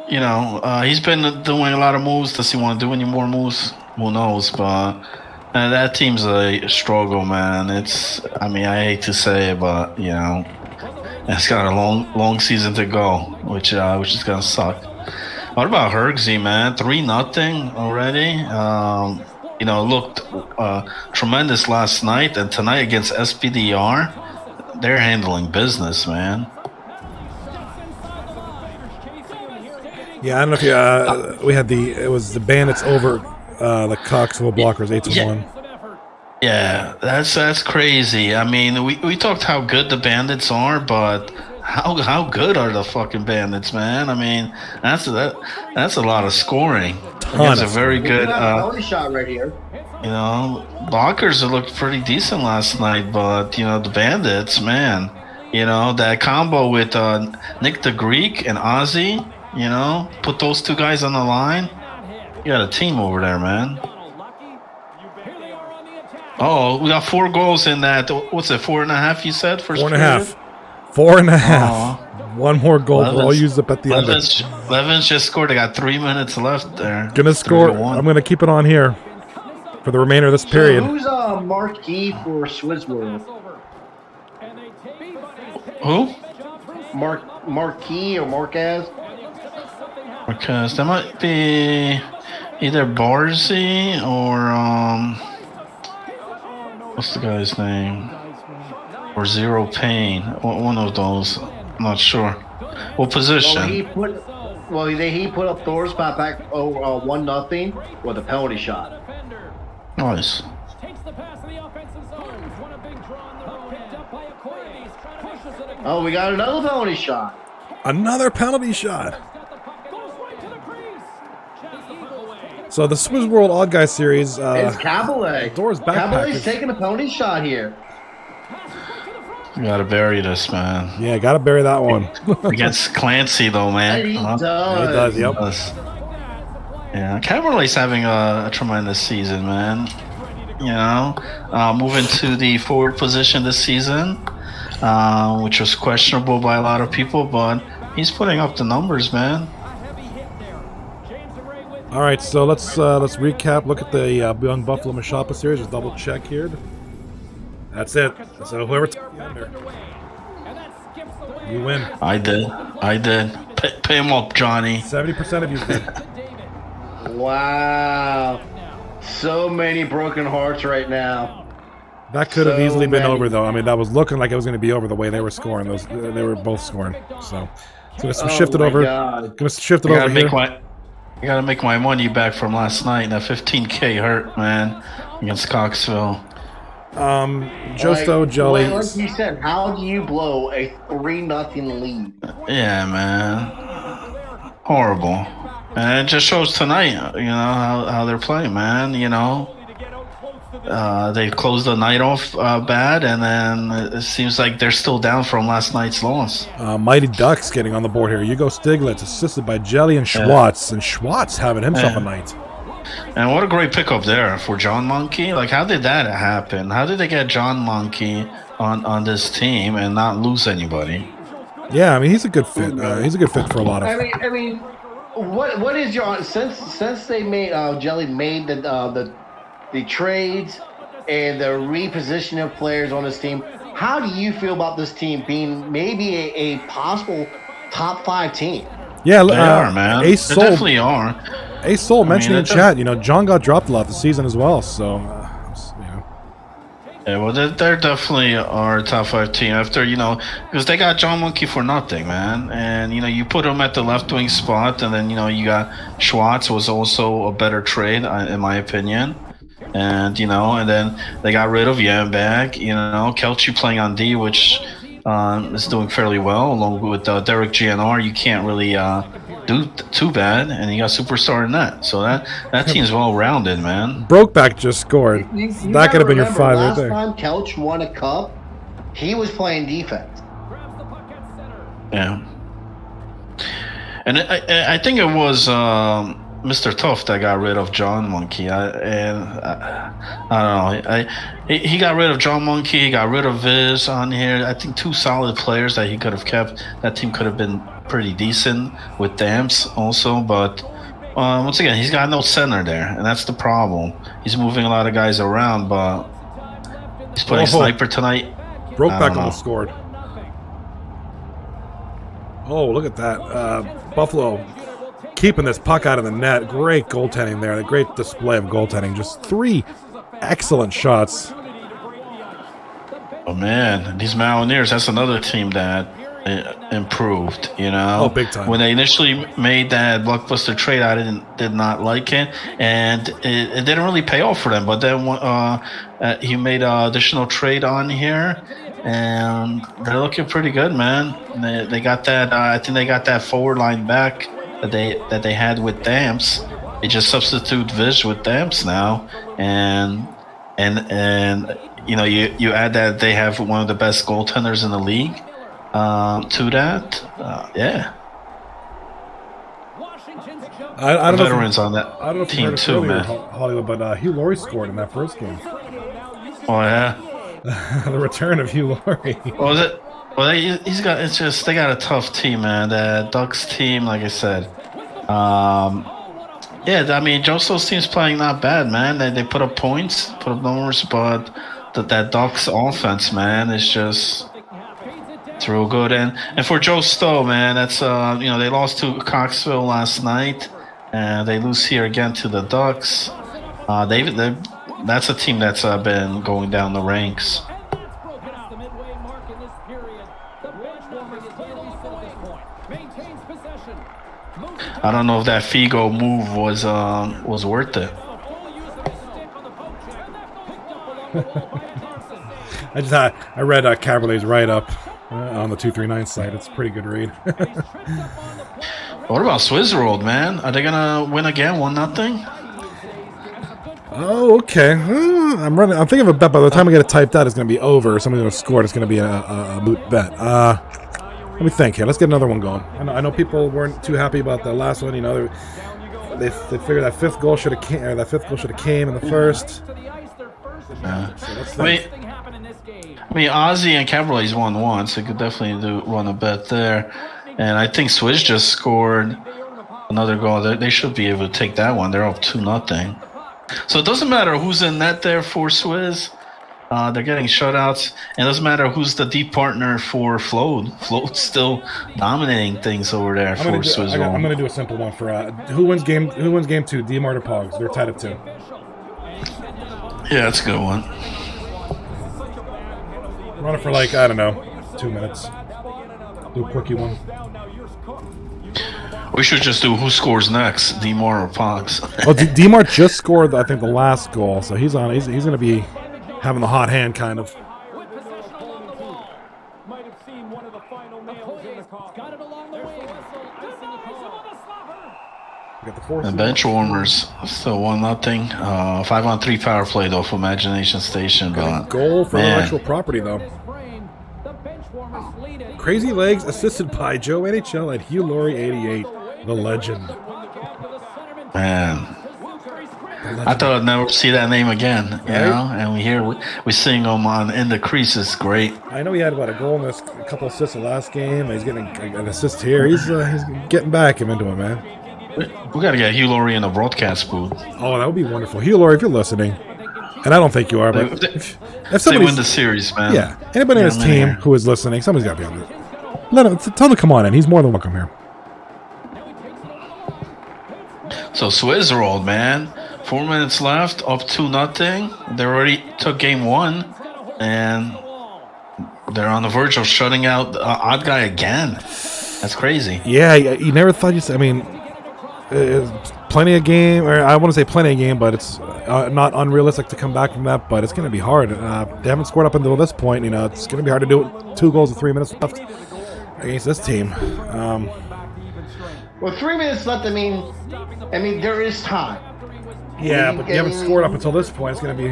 he's been doing a lot of moves. Does he want to do any more moves? Who knows? But that team's a struggle, man. I hate to say it, but it's got a long season to go, which is gonna suck. What about Hergsy, man? 3-0 already. Looked tremendous last night, and tonight against SPDR, they're handling business, man. Yeah, I don't know if we had it was the Bandits over the Coxville Blockers 8-1. Yeah, that's crazy. I mean, we talked how good the Bandits are, but how good are the fucking Bandits, man? I mean, that's a lot of scoring. It's a very good. Shot right here. Blockers looked pretty decent last night, but the Bandits, man, that combo with Nick the Greek and Ozzy. Put those two guys on the line. You got a team over there, man. Oh, we got 4 goals in that. What's it, 4.5 you said? First 4.5. 4.5. One more goal. We're all used up at the end. Levin's just scored. They got 3 minutes left there. Gonna score. I'm gonna keep it on here for the remainder of this period. So who's marquee for Swissworld? Who? Marquis or Marquez? Because that might be either Barzy or what's the guy's name? Or Zero Pain. One of those. I'm not sure. What position? He put up Thor's back over 1-0 with a penalty shot. Nice. Oh, we got another penalty shot. Another penalty shot. So the Swiss World Odd Guy Series. It's Cabaret. Doors backpack. Cabaret's taking a penalty shot here. You gotta bury this, man. Yeah, gotta bury that one. Against Clancy, though, man. And he does. He does, yep. Yeah, Caberlet's having a tremendous season, man. You know, moving to the forward position this season, which was questionable by a lot of people, but he's putting up the numbers, man. All right, so let's recap. Look at the Young Buffalo Mashapa series. Just double check here. That's it. So whoever you win. I did. Pay him up, Johnny. 70% of you did. Wow. So many broken hearts right now. That could have So easily been many. over, though. I mean, that was looking like it was going to be over the way they were scoring. They were both scoring. So it's going to shift it over. Going to shift it over here. I gotta make my money back from last night. That 15K hurt, man, against Coxville. Justo Jelly. Like you said, how do you blow a 3-0 lead? Yeah, man. Horrible. And it just shows tonight, you know, how they're playing, man. You know, they closed the night off bad, and then it seems like they're still down from last night's loss. Mighty Ducks getting on the board here. Hugo Stiglitz, assisted by Jelly and Schwartz. And Schwartz having himself a night. And what a great pickup there for John Monkey. Like, how did that happen? How did they get John Monkey on this team and not lose anybody? Yeah, I mean, he's a good fit. He's a good fit for a lot of. I mean, what is your since they made Jelly made the trades and the repositioning of players on this team? How do you feel about this team being maybe a possible top 5 team? Yeah, They are, man. Ace They Soul, definitely are. Ace Soul mentioned in that's chat. You know, John got dropped a lot this season as well. So, you know. Yeah, well, they're definitely our top 5 team after, you know, because they got John Monkey for nothing, man. And, you know, you put him at the left wing spot, and then, you know, you got Schwartz was also a better trade, in my opinion. And, you know, and then they got rid of Yambag, you know, Kelchi playing on D, which is doing fairly well, along with Derek GNR. You can't really do too bad, and you got Superstar in that. So that team's well-rounded, man. Brokeback just scored. You That could have been your gotta 5 right remember, there. Last time Kelch won a cup, he was playing defense. Yeah. And I think it was Mr. Tough that got rid of John Monkey. I don't know. He got rid of John Monkey. He got rid of Viz on here. I think 2 solid players that he could have kept. That team could have been pretty decent with Damps also. But once again, he's got no center there, and that's the problem. He's moving a lot of guys around, but he's playing sniper tonight. Brokeback almost scored. Oh, look at that. Buffalo keeping this puck out of the net. Great goaltending there. A great display of goaltending. Just 3 excellent shots. Oh, man. These Mountaineers, that's another team that improved, you know. Oh, big time. When they initially made that blockbuster trade, I did not like it, and it didn't really pay off for them. But then he made an additional trade on here, and they're looking pretty good, man. They got that. I think they got that forward line back that they had with Damps. They just substitute Vish with Damps now, and you know, you add that they have one of the best goaltenders in the league. To that, yeah. I don't Veterans on that I don't know if you team heard it too, earlier, man. Hollywood, but Hugh Laurie scored in that first game. Oh yeah. The return of Hugh Laurie. What was it? Well, he's got. It's just they got a tough team, man. The Ducks team, like I said. Yeah, I mean, Josto's team's playing not bad, man. They put up points, put up numbers, but that Ducks offense, man, is just It's real good. And for Joe Stowe, man, that's they lost to Coxville last night, and they lose here again to the Ducks. That's a team that's been going down the ranks. Past the midway mark in this period. The bench warmers clearly set at this point. Maintains possession. I don't know if that Figo move was worth it. I read Caberlet's write-up on the 239 site. It's a pretty good read. What about Switzerland, man? Are they gonna win again, 1-0? Oh, okay. I'm thinking of a bet. By the time I get it typed out, it's going to be over. Or somebody's going to score. It's going to be a moot bet. Let me think here. Let's get another one going. I know people weren't too happy about the last one. You know, they figured that fifth goal should have came in the first. So I mean, Ozzy and Caberlet's 1-1, so you could definitely run a bet there. And I think Swiss just scored another goal. They should be able to take that one. They're up 2-0. So it doesn't matter who's in net there for Swizz. They're getting shutouts. And it doesn't matter who's the deep partner for Float. Float's still dominating things over there for Swizz. I'm going to do a simple one for who wins game 2, DMart or Pogs. They're tied at 2. Yeah, that's a good one. Run it for 2 minutes. Do a quickie one. We should just do who scores next, Demar or Pogs. Well, Demar just scored, I think, the last goal, so he's on. He's going to be having the hot hand, kind of. Might have seen one of the final nails in the coffin. Got it along the way. The bench warmers still 1-0. 5-on-3 power play though for Imagination Station, but goal for intellectual property though. Crazy Legs assisted by Joe NHL and Hugh Laurie 88, the legend. Man, I thought I'd never see that name again, you know. And we seeing him on in the Crease is great. I know he had a goal in this, a couple assists the last game. He's getting an assist here. He's getting back into it, man. We got to get Hugh Laurie in the broadcast booth. Oh, that would be wonderful. Hugh Laurie, if you're listening, and I don't think you are, but if they win the series, man. Yeah, anybody on his team who is listening, somebody's got to be on it. Tell him to come on in. He's more than welcome here. So Switzerland, man, 4 minutes left, up 2-0. They already took game 1, and they're on the verge of shutting out Odd Guy again. That's crazy. Yeah, you never thought you'd say. I mean, plenty of game, or I want to say plenty of game, but it's not unrealistic to come back from that. But it's going to be hard. They haven't scored up until this point. You know, it's going to be hard to do it. 2 goals in 3 minutes left against this team. Well, 3 minutes left. I mean, there is time. Yeah, but you haven't scored up until this point. It's going to be,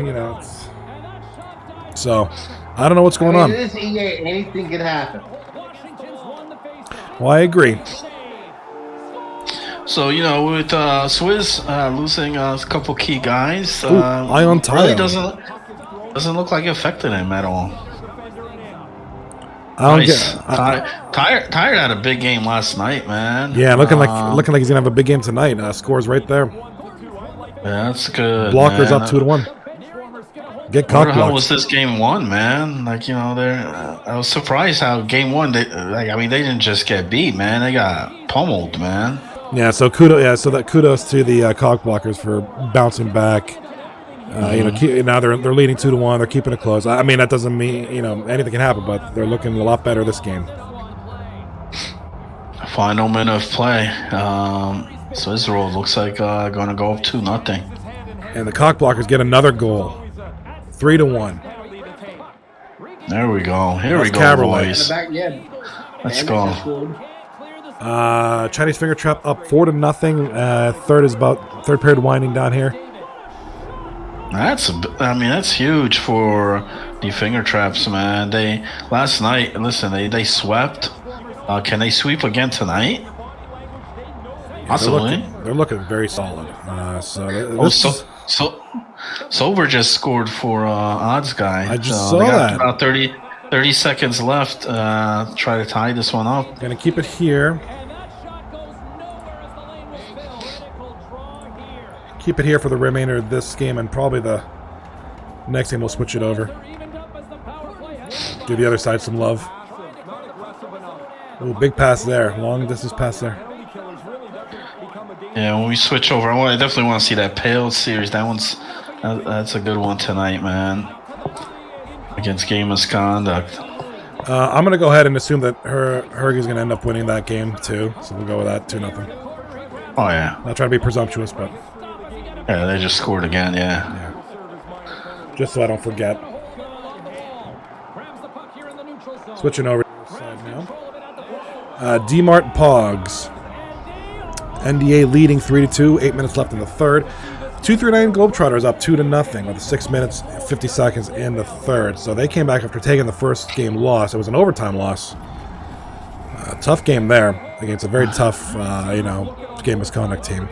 so I don't know what's going on. It is EA. Anything can happen. Well, I agree. So, with Swizz losing a couple key guys, Ion really doesn't look like it affected him at all. Tired had a big game last night, man. Yeah, looking like he's gonna have a big game tonight. Scores right there. Yeah, that's good. Blockers up 2-1. Get cock blocked. How was this game 1, man? I was surprised how game 1. They didn't just get beat, man. They got pummeled, man. Yeah, so kudos to the cock blockers for bouncing back. Now they're leading 2-1. They're keeping it close. I mean, that doesn't mean anything can happen, but they're looking a lot better this game. Final minute of play. Switzerland looks like going to go up 2-0. And the cock blockers get another goal, 3-1. There we go. Here we go, Caberlet. boys. Let's go. Chinese finger trap up 4-0. Third period winding down here. That's huge for the finger traps, man. Last night, they swept. Can they sweep again tonight? Possibly. They're looking very solid. Sober just scored for Odds Guy. I just saw that. About 30 seconds left. Try to tie this one up. Gonna keep it here. Keep it here for the remainder of this game, and probably the next game we'll switch it over. Give the other side some love. Ooh, big pass there. Long distance pass there. Yeah, when we switch over, I definitely want to see that Pale series. That's a good one tonight, man. Against Game Misconduct. I'm going to go ahead and assume that Hurric's going to end up winning that game, too. So we'll go with that, 2-0. Oh, yeah. Not trying to be presumptuous, but... Yeah, they just scored again, yeah. Just so I don't forget. Switching over to the side now. D-Mart Pogs. NDA leading 3-2. 8 minutes left in the third. 239 Globetrotters up 2-0 with 6 minutes 50 seconds in the third. So they came back after taking the first game loss. It was an overtime loss. Tough game there against a very tough, game misconduct team.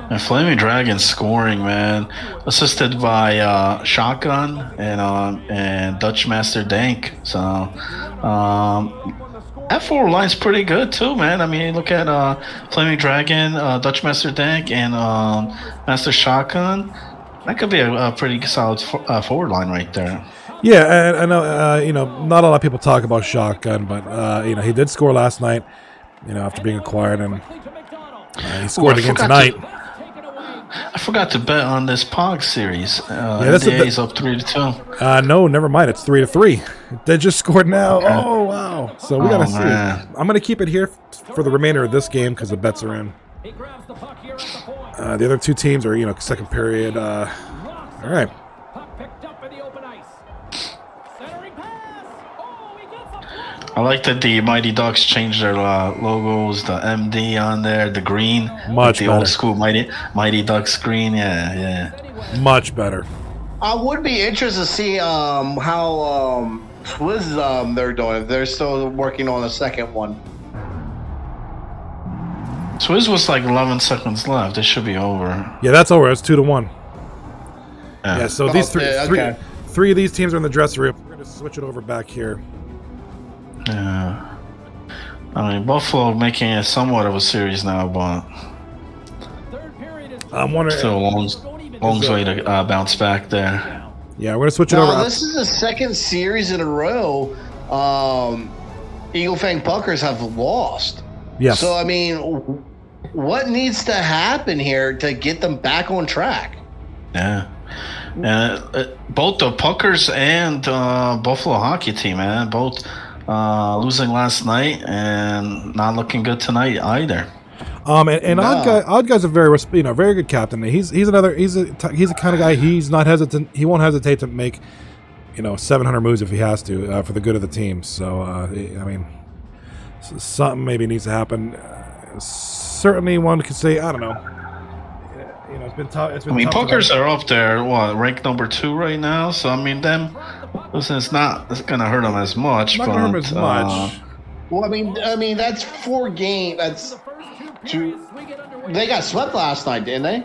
And Flaming Dragon scoring, man, assisted by Shotgun and Dutch Master Dank. So that forward line's pretty good too, man. I mean, look at Flaming Dragon, Dutch Master Dank, and Master Shotgun. That could be a pretty solid forward line right there. Yeah, and I know, not a lot of people talk about Shotgun, but he did score last night. After being acquired, and he scored again tonight. I forgot to bet on this POG series. NDA's up 3-2. No, never mind. It's 3-3. They just scored now. Okay. Oh wow! So we gotta see. Man. I'm gonna keep it here for the remainder of this game because the bets are in. The other two teams are second period. All right. I like that the Mighty Ducks changed their logos, the MD on there, the green. Much the better. Old school Mighty Ducks green, yeah. Much better. I would be interested to see how Swizz they're doing. If they're still working on the second one. Swizz was like 11 seconds left. It should be over. Yeah, that's over. It's 2-1. Yeah. So these three of these teams are in the dressing room. We're gonna switch it over back here. Yeah. I mean, Buffalo making it somewhat of a series now, but I'm wondering. Still a long way to bounce back there. Yeah, we're gonna switch it over. This is the second series in a row. Eagle Fang Puckers have lost. Yes. So I mean, what needs to happen here to get them back on track? Yeah. And both the Puckers and Buffalo hockey team, man, both losing last night and not looking good tonight either. And Odd Guy's a very very good captain. He's the kind of guy he's not hesitant. He won't hesitate to make 700 moves if he has to for the good of the team. So I mean, something maybe needs to happen. Certainly, one could say I don't know. It's been tough. I mean, Puckers are up there, ranked number 2 right now. So I mean, it's going to hurt them as much. Not going to hurt them as much. Well, I mean, that's 4 games. That's 2. They got swept last night, didn't they?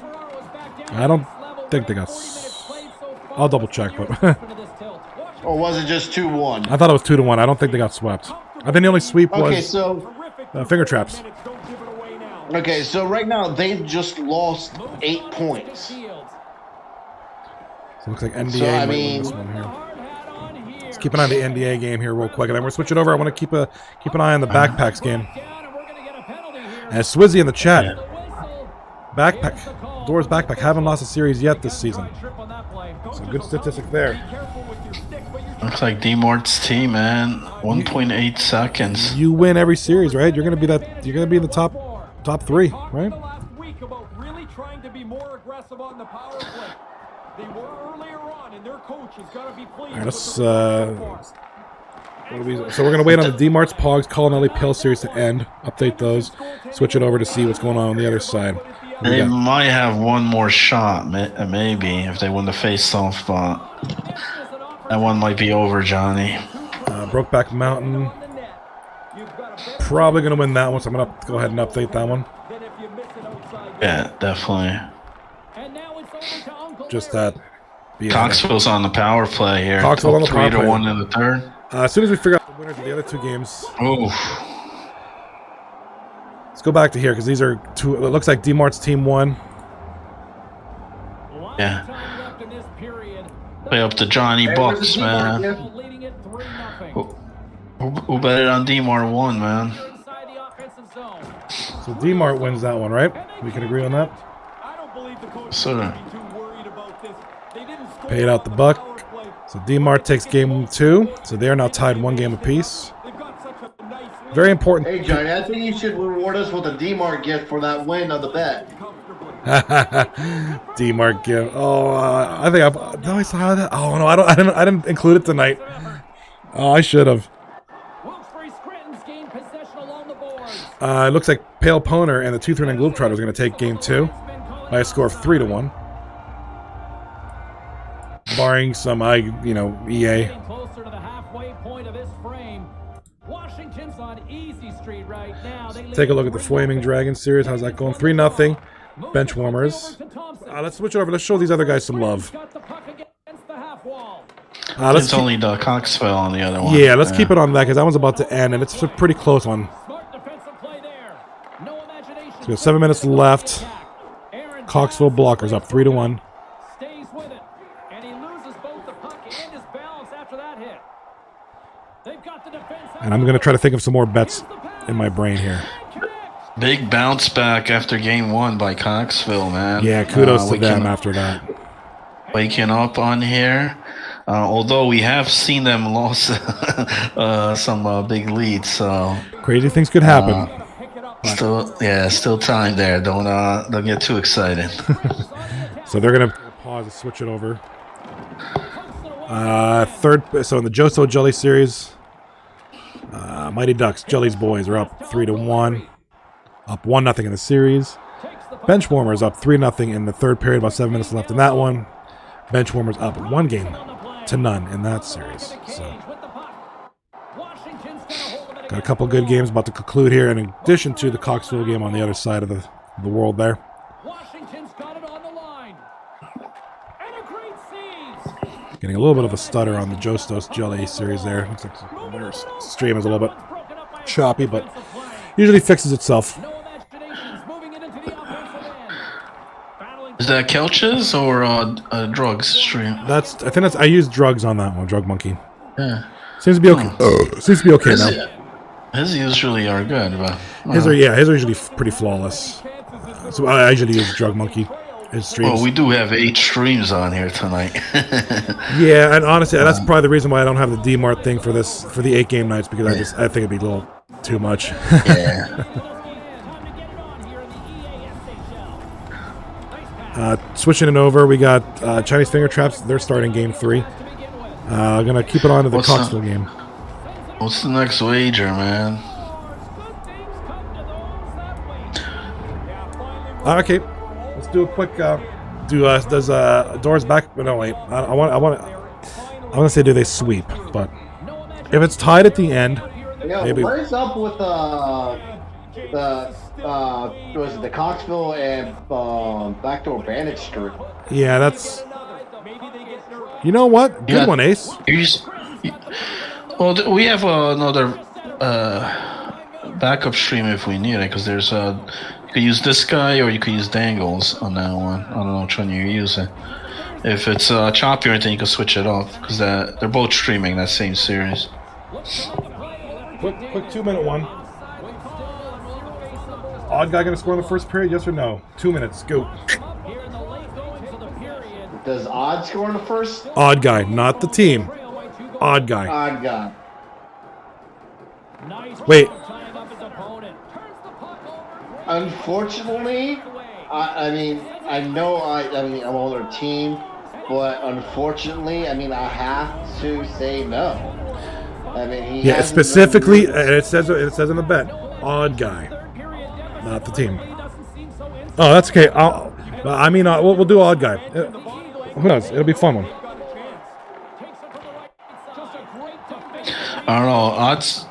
I don't think they got. I'll double check, but. Or was it just 2-1? I thought it was 2-1. I don't think they got swept. I think the only sweep was finger traps. Okay, so right now they've just lost 8 points. So it looks like NDA might win this one here. Let's keep an eye on the NDA game here real quick, and then we're switching over. I want to keep an eye on the Backpacks game. And Swizzy in the chat. Doors Backpack haven't lost a series yet this season. So good statistic there. Looks like D-Mart's team, man. 1.8 seconds. You win every series, right? You're gonna be in the top 3, right? Last week about really trying to be more aggressive on the power play. They were earlier on, and their coach has got to be pleased. All right, so we're gonna wait on the D-Mart's Pogs Colonelli Pill series to end. Update those. Switch it over to see what's going on the other side. They might have one more shot, maybe, if they win the face-off, but that one might be over, Johnny. Brokeback Mountain. Probably going to win that one, so I'm going to go ahead and update that one. Yeah, definitely. Just that. Coxville's on the power play here. Coxville on the power play. 3-1 in the third. As soon as we figure out the winners of the other 2 games. Oof. Let's go back to here because these are 2. It looks like D-Mart's team won. Yeah. Play up to Johnny Bucks, man. Who bet it on DMAR 1, man? Inside the offensive zone. So D-Mart wins that one, right? We can agree on that. I don't believe the coach Sort of. should be too worried about this. They didn't score Paid out the on buck. power play. So D-Mart takes game 2. So they are now tied 1 game apiece. They've got such a nice lead. Very important. Hey, Johnny, I think you should reward us with a D-Mart gift for that win of the bet. Comfortably. D-Mart give. Oh, I think I've. No, I saw that. Oh no, I didn't include it tonight. Oh, I should have. Wilkes-Barre Scranton's gained possession along the boards. It looks like Pale Poner and the 239 Globetrotters are going to take game 2 by a score of 3-1. Barring some, EA. Getting closer to the halfway point of this frame. Washington's on easy street right now. They Take a look at the Flaming Dragon series. How's that going? 3-0. Bench warmers. Let's switch it over. Let's show these other guys some love. Got the puck against the half wall. Let's It's only the Coxville on the other one. yeah, let's keep it on that because that one's about to end, and it's a pretty close one. Smart defensive play there. No imagination. So we have 7 minutes left. Aaron Coxville Blockers up 3-1. stays with it, and he loses both the puck and his balance after that hit. They've got the defense. And I'm going to try to think of some more bets in my brain here. Big bounce back after game 1 by Coxville, man. Yeah, kudos to waking- them after that. Waking up on here. Although we have seen them lose some big leads, so Crazy things could happen. still time there. Don't get too excited. So they're going to pause and switch it over. So in the Joso Jelly series, Mighty Ducks, Jelly's boys are up 3-1. Up 1-0 in the series. Benchwarmers up 3-0 in the third period, about 7 minutes left in that one. Benchwarmers up 1-0 in that series. So got a couple good games about to conclude here, in addition to the Coxville game on the other side of the world there. Washington's got it on the line. And a great seize. Getting a little bit of a stutter on the Jostos Jelly series there. Looks like their stream is a little bit choppy, but usually fixes itself. No imaginations moving it into the offensive end. Battling Is that couches or drugs stream? I used drugs on that one, Drug Monkey. Yeah. Seems to be okay. Seems to be okay now. His usually are good, but His are usually pretty flawless. So I usually use Drug Monkey. His streams. well, we do have 8 streams on here tonight. Yeah, and honestly, that's probably the reason why I don't have the D-Mart thing for the 8-game nights, because I think it'd be a little too much. Yeah. time to get it on here in the EASHL. Switching it over, we got Chinese Finger Traps. They're starting game 3. Gonna keep it on to the What's Coxville that? game. What's the next wager, man? Good things come to those that wait. Okay, let's do a quick. Does Doors back? No, wait. I want to say do they sweep? But if it's tied at the end, Yeah, maybe. what is up with was it the Coxville and Backdoor Bandit streak? Yeah, that's. You know what? Good Yeah. one, Ace. Well, we have another backup stream if we need it, because there's you could use this guy or you could use Dangles on that one. I don't know which one you're using. If it's choppy or anything, you can switch it off, because they're both streaming that same series. Quick 2-minute one. Odd guy gonna score in the first period? Yes or no? 2 minutes. Go. Here in the late goings of the period. Does Odd score in the first? Odd guy, not the team. Odd guy. Odd guy. Nice Wait. job tying up his opponent. Turns the puck over. Unfortunately, I mean I'm on their team, but unfortunately, I have to say no. I mean, he Yeah, hasn't specifically, done- it says in the bet. Odd guy, Third period deficit. not the team. He doesn't seem so instant. Oh, that's okay. We'll do odd guy. Who knows? It'll be a fun one. Takes it from the right side. Just a great defensive I don't know. Odds,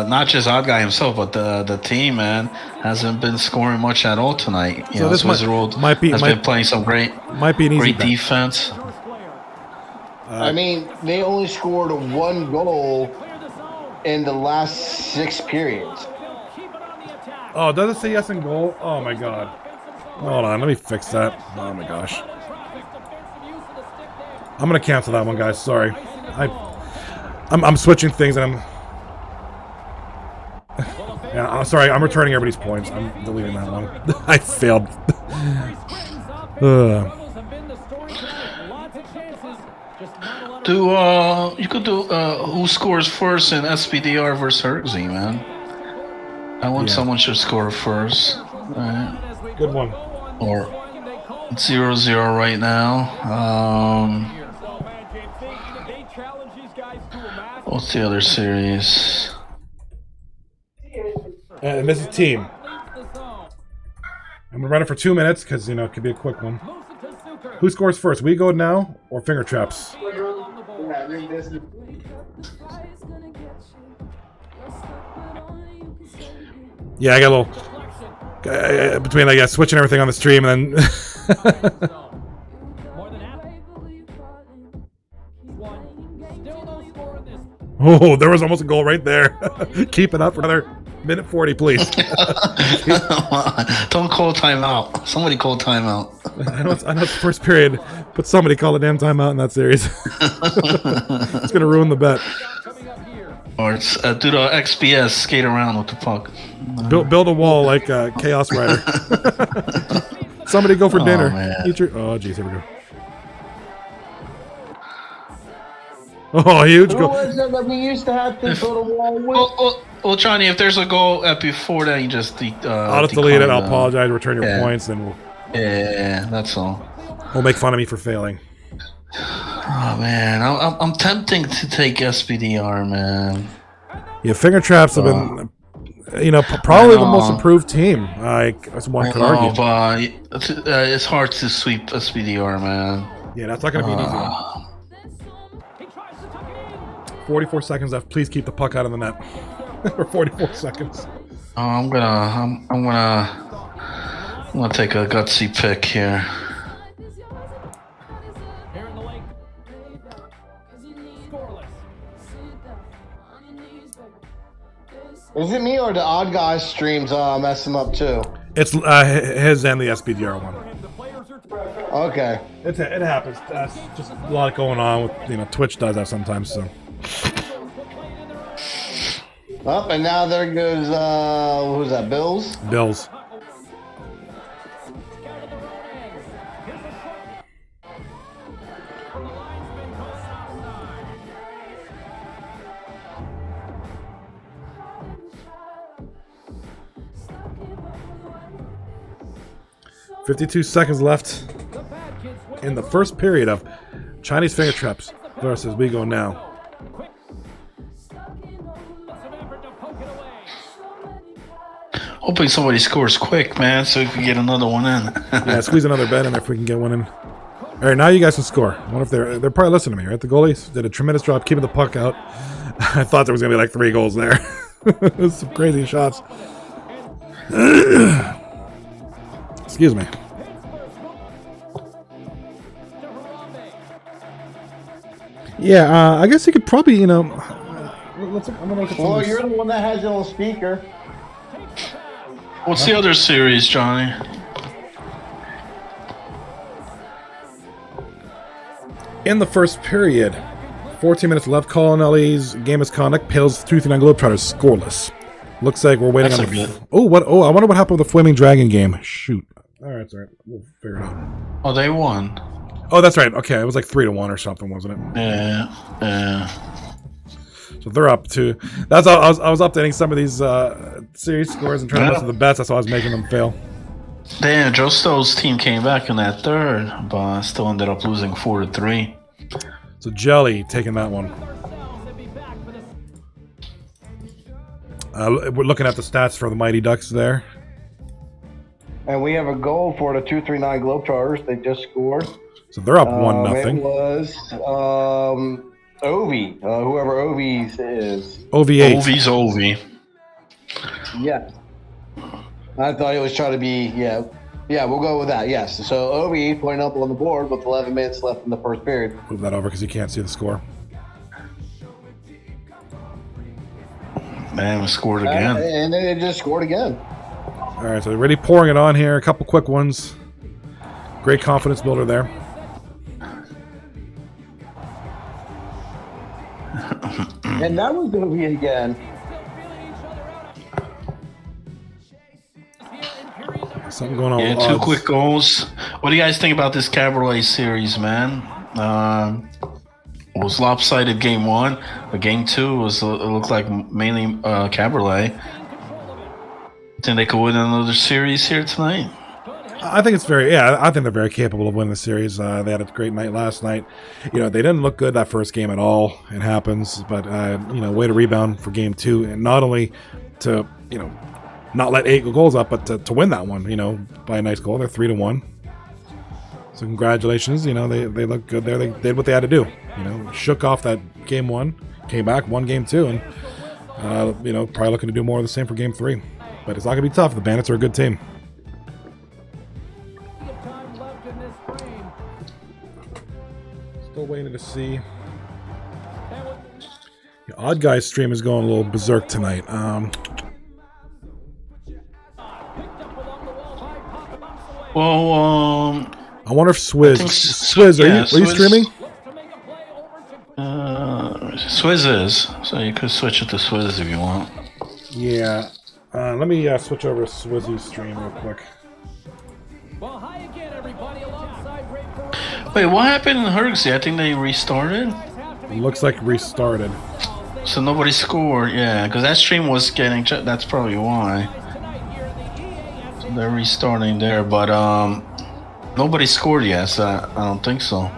not just Odd Guy himself, but the team, man, hasn't been scoring much at all tonight. You So know, this Swiss Road might be- has been playing some great Might be an easy bet. defense. I mean, they only scored 1 goal clear the zone. in the last 6 periods. They'll keep it on the attack. Oh, does it say yes and goal? Oh my god. Hold on, let me fix that. Oh my gosh. Traffic defensive use of the stick there. I'm gonna cancel that one, guys. Sorry. I'm switching things and Yeah, I'm sorry. I'm returning everybody's points. I'm deleting that one. I failed. Struggles have been the story tonight. Lots of chances, just not a lot of You could do who scores first in SPDR versus Hergsy, man. I want Yeah. someone should score first. Right. Good one. Or 0-0 right now. So, man, James, they challenge these guys to a match. What's the other series? And this is team. I'm gonna run it for 2 minutes because it could be a quick one. Who scores first? We go now or finger traps? Yeah, I got a little between switching everything on the stream and then. More than happy. One. Still no score in this. Oh, there was almost a goal right there. Keep it up for another minute 40, please. Don't call timeout. Somebody call timeout. I know it's the first period, but somebody call a damn timeout in that series. It's gonna ruin the bet. Or it's do the XPS skate around with the puck. Build a wall like Chaos Rider. Somebody go for dinner. Man. Eat your. Oh, jeez, here we go. Oh, huge Who goal. was it that we used to have to go to wall with? Well, Johnny, if there's a goal before that, you just I'll just delete it. decline I'll the- apologize. Return your Yeah. points, and Yeah, that's all. we'll make fun of me for failing. Oh man, I'm tempting to take SPDR, man. Yeah, finger traps have been, probably the most improved team. As one could argue. but it's hard to sweep SPDR, man. Yeah, that's not going to be an easy one. 44 seconds left. Please keep the puck out of the net. For 44 seconds. Oh, I'm gonna take a gutsy pick here. Here in the lake. Scoreless. Is it me or the odd guys streams mess him up too? It's his and the SPDR one. Okay. It happens. That's just a lot going on with Twitch does that sometimes. So Up and now there goes who's that? Bills. Bills. $52 seconds left in the first period of Chinese finger traps versus we go now. Hoping somebody scores quick, man, so we can get another one in. Yeah, squeeze another bet in there if we can get one in. All right, now you guys can score. I wonder if they're probably listening to me, right? The goalies did a tremendous job keeping the puck out. I thought there was gonna be like 3 goals there. Some crazy shots. Excuse me. Yeah, I guess you could probably, I'm gonna look at some Well, of these- you're the one that has it on speaker. What's the other series, Johnny? In the first period, 14 minutes left. Colonelli's game misconduct. Pales 239 Globetrotters scoreless. Looks like we're waiting That's on a the. good- Oh, what? Oh, I wonder what happened with the Flaming Dragon game. Shoot. All right, sorry. We'll figure it out. Oh, they won. Oh, that's right. Okay, it was like 3-1 or something, wasn't it? Yeah. So they're up to. That's all. I was updating some of these series scores and trying to mess with the bets. That's why I was making them fail. Damn, Joe Stowe's team came back in that third, but still ended up losing 4-3. So Jelly taking that one. We're looking at the stats for the Mighty Ducks there. And we have a goal for the 239 Globetrotters. They just scored. So they're up 1-0. It was Ovi, whoever Ovi's is. OV8. Ovi's Ovi. Yeah. I thought it was trying to be, yeah, we'll go with that, yes. So Ovi pointing up on the board with 11 minutes left in the first period. Move that over because you can't see the score. Man, we scored again. And then it just scored again. All right, so they're really pouring it on here. A couple quick ones. Great confidence builder there. And that was Ovi again. Something going on Yeah, with two odds. quick goals. What do you guys think about this Cabriolet series, man? It was lopsided game 1, but game 2 it looked like mainly Cabriolet. Think they could win another series here tonight? I think it's I think they're very capable of winning the series. They had a great night last night. They didn't look good that first game at all. It happens, but way to rebound for game 2, and not only to not let 8 goals up, but to win that one. By a nice goal. They're 3-1. So congratulations. They look good there. They did what they had to do. Shook off that game 1, came back, won game 2, and probably looking to do more of the same for game 3. But it's not gonna be tough. The Bandits are a good team. Still waiting to see. The Odd Guy's stream is going a little berserk tonight. I wonder if Swizz. Swizz, are you streaming? Swizz is. So you could switch it to Swizz if you want. Yeah. Let me switch over to Swizzy's stream real quick. Well, hi again, everybody. Alongside Ray Ferraro. Wait, what happened in Hergsey? I think they restarted. Looks like restarted. So nobody scored. Yeah, because that stream was getting. That's probably why. So they're restarting there, but nobody scored yet. So I don't think so.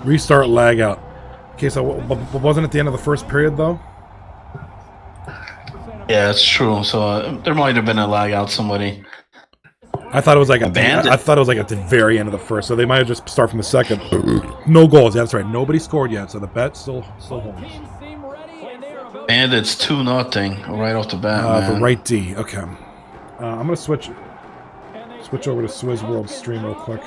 Restart lag out. Okay, so wasn't it the end of the first period though? Yeah, that's true. So there might have been a lag out. Somebody. I thought it was like at the very end of the first, so they might have just start from the second. No goals. Yeah, that's right. Nobody scored yet, so the bet still holds. And it's 2-0 right off the bat. For right D. Okay. I'm gonna switch over to Swizz World stream real quick.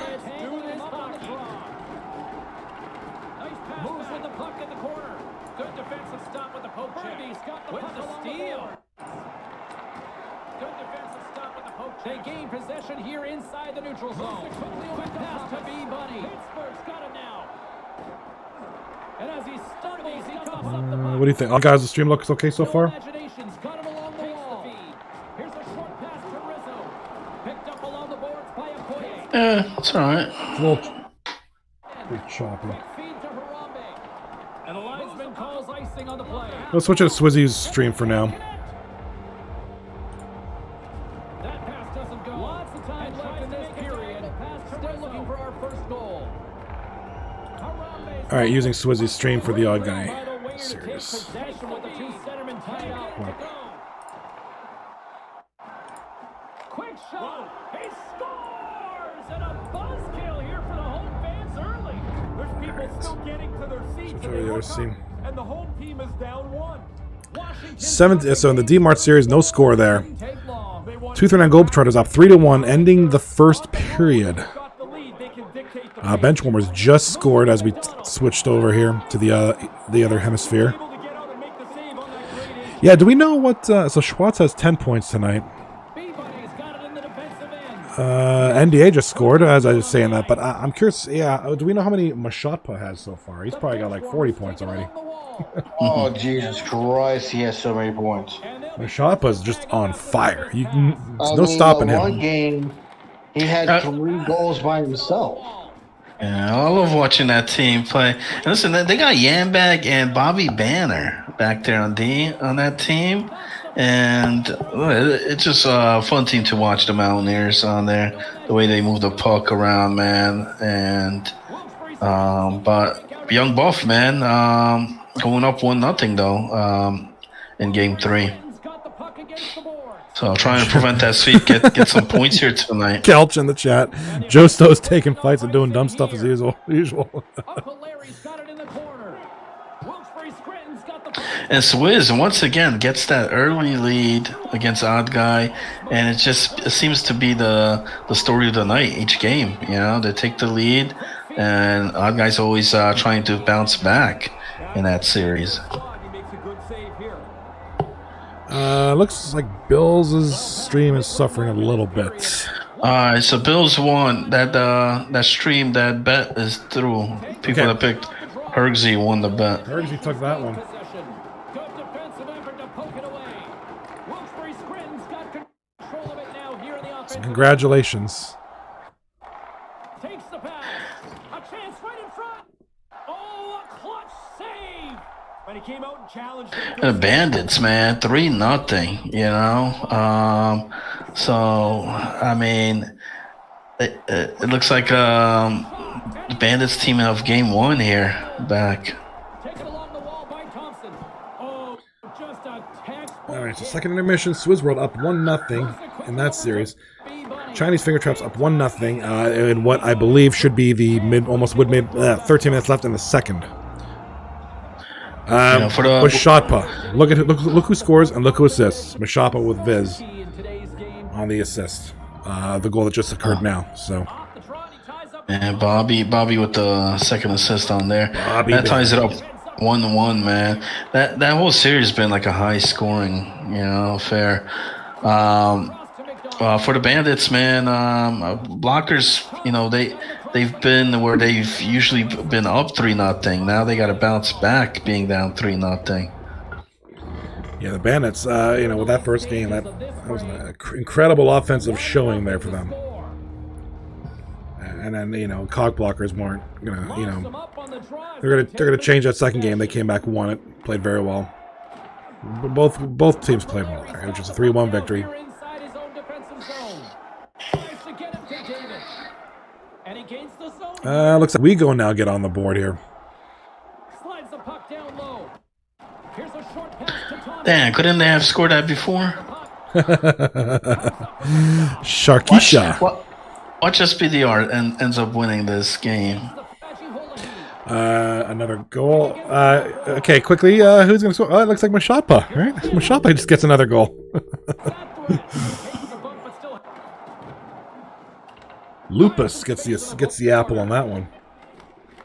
They gain possession here inside the neutral zone. Quick pass to B-Bunny. Pittsburgh's got it now. And as he stumbles, he comes up the puck. What do you think? Oh, guys, the stream looks okay so far? Imagination's got him along the wall. Here's a short pass to Rizzo. Picked up along the boards by Okoye. Yeah, it's alright. It's a little bit choppy. Feed to Harambe. And the linesman calls icing on the play. Let's switch to Swizzy's stream for now. All right, using Swizzy's stream for the Odd Guy series. Quick shot. He scores! And a buzzkill here for the home fans early. There's people still getting to their seats. And the home team is down 1. So in the D-Mart series, no score there. 239 Globetrotters up 3-1, ending the first period. Benchwarmers just scored as we switched over here to the other hemisphere. Yeah, do we know what... so Schwartz has 10 points tonight. NDA just scored, as I was saying that, but I'm curious, do we know how many Mashotpa has so far? He's probably got like 40 points already. Oh, Jesus Christ, he has so many points. Mashotpa's just on fire. There's no stopping him. One game, he had 3 goals by himself. Yeah, I love watching that team play. And listen, they got Yambag and Bobby Banner back there on that team. And it's just a fun team to watch, the Mountaineers on there. The way they move the puck around, man. And but Young Buff, man, going up 1-0 though in game 3. So trying to prevent that sweep, get some points here tonight. Kelch in the chat. Joe Stowe's taking fights and doing dumb stuff as usual. And Swizz once again gets that early lead against Odd Guy, and it seems to be the story of the night each game. They take the lead, and Odd Guy's always trying to bounce back in that series. Looks like Bills' stream is suffering a little bit. So Bills won that stream. That bet is through. People that picked Hergsey won the bet. Hergsey took that one. So Congratulations. Takes the pass. A chance right in front. Oh, a clutch save. And he came out and challenged him. The Bandits, man, 3-0. You know, so I mean, it looks like the Bandits team of game one here back. Taken along the wall by Thompson. Oh, just a textbook. All right, so second intermission. Swizz World up 1-0 in that series. Chinese Finger Traps up 1-0 in what I believe should be the almost 13 minutes left in the second. Mashapa. Look who scores and look who assists. Mashapa with Viz on the assist. The goal that just occurred now. So. And Bobby with the second assist on there. That ties it up 1-1, man. That whole series has been like a high scoring, affair. For the Bandits, man, blockers, they've been where they've usually been up 3-0. Now they got to bounce back, being down 3-0. Yeah, the Bandits, with that first game, that was an incredible offensive showing there for them. And then, cock blockers weren't gonna, they're gonna change that second game. They came back, won it, played very well. Both teams played well there, which is a 3-1 victory. Looks like we go now get on the board here. Damn, couldn't they have scored that before? Sharkisha. Watch SPDR and ends up winning this game. Another goal. Okay, quickly, who's going to score? Oh, it looks like Mashapa, right? Mashapa just gets another goal. Lupus gets the apple on that one.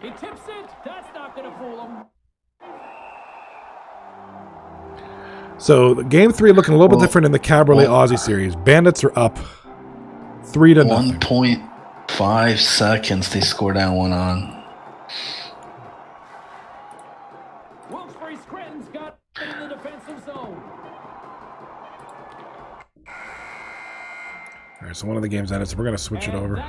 He tips it. That's not going to fool him. So game 3 looking a little bit different in the Cabriolet Aussie series. Bandits are up 3-0. 1.5 seconds they score that one on. Wilkes-Barre Scranton's got it in the defensive zone. All right, so one of the games ended, so we're going to switch it over.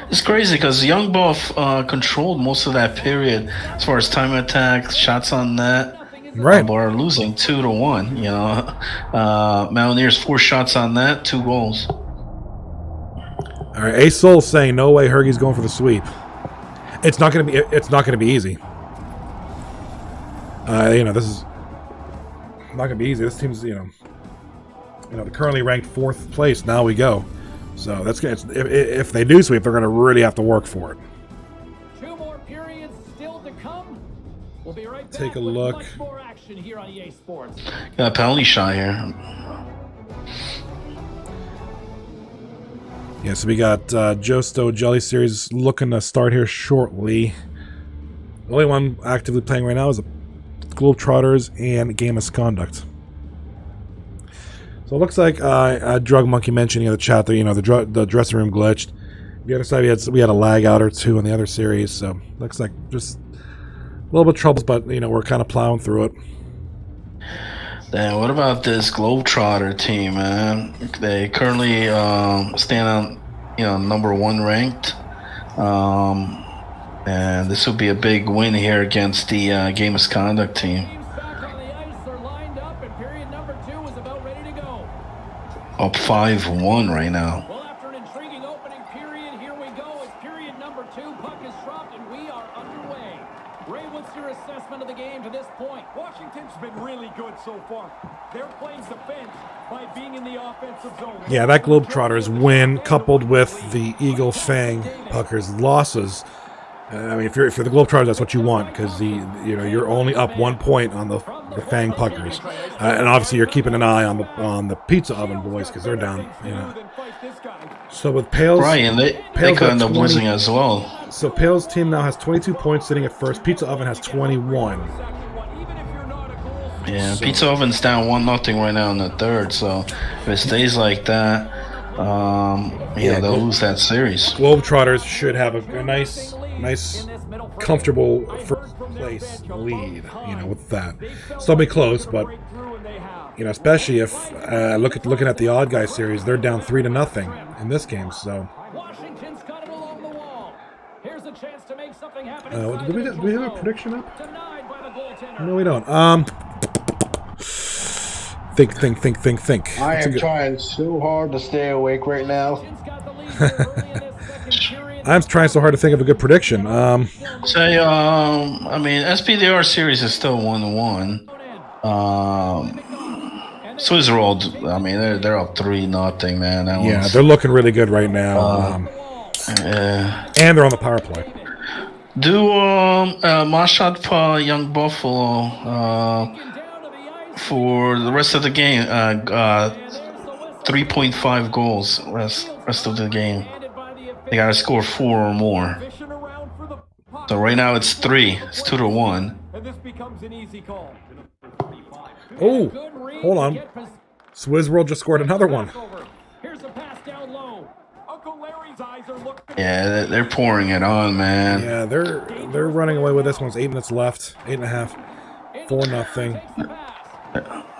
It's crazy because Young Buff controlled most of that period as far as time attack, shots on net. Right. But are losing 2-1. Mountaineers 4 shots on net, 2 goals. All right, Ace Soul saying no way Hergy's going for the sweep. It's not going to be easy. This is not going to be easy. This team's they're currently ranked 4th place. Now we go. So that's good. If they do sweep, they're going to really have to work for it. 2 more periods still to come. We'll be right back. Take a look. Much more action here on EA Sports. Got a penalty shot here. Yeah, so we got Josto Jelly Series looking to start here shortly. The only one actively playing right now is the Globetrotters and Game Misconduct. So it looks like Drug Monkey mentioned in the chat that the dressing room glitched. The other side we had a lag out or two in the other series, so looks like just a little bit of troubles, but we're kind of plowing through it. Damn, what about this Globetrotter team, man? They currently stand on, number 1 ranked. And this will be a big win here against the Game Misconduct team. Up 5-1 right now. Well, after an intriguing opening period, here we go. It's period number 2. Puck is dropped, and we are underway. Ray, what's your assessment of the game to this point? Washington's been really good so far. They're playing defense by being in the offensive zone. Yeah, that Globetrotters win coupled with the Eagle Fang Puckers losses. If you're the Globetrotters, that's what you want because you're only up 1 point on the Fang Puckers, and obviously you're keeping an eye on the Pizza Oven boys because they're down. So with Pales, Brian, they could end up losing as well. So Pales' team now has 22 points, sitting at first. Pizza Oven has 21. Yeah, Pizza Oven's down 1-0 right now in the third. So if it stays like that, they'll lose that series. Globetrotters should have a nice, comfortable first place lead, with that. Still be close, but You know, especially if looking at the odd guy series, they're down 3-0 in this game. So, Washington's got it along the wall. Here's a chance to make something happen. do we have a prediction up? Denied by the goaltender. No, we don't. Think. I That's a am good- trying so hard to stay awake right now. Washington's got the lead here early in this second period. I'm trying so hard to think of a good prediction. Say, I mean, SPDR series is still 1-1. Switzerland, I mean, they're up 3-0, man. That Yeah, one's- they're looking really good right now. And they're on the power play. Do Mashat Pa Young Buffalo for the rest of the game 3.5 goals rest of the game. They gotta score 4 or more. Fishing around for the puck. So right now it's 3. It's 2-1. And this becomes an easy call. Oh, hold on. Swizz World just scored another one. Here's a pass down low. Uncle Larry's eyes are looking. Yeah, they're pouring it on, man. Yeah, they're running away with this one. It's 8 minutes left. 8.5. 4-0.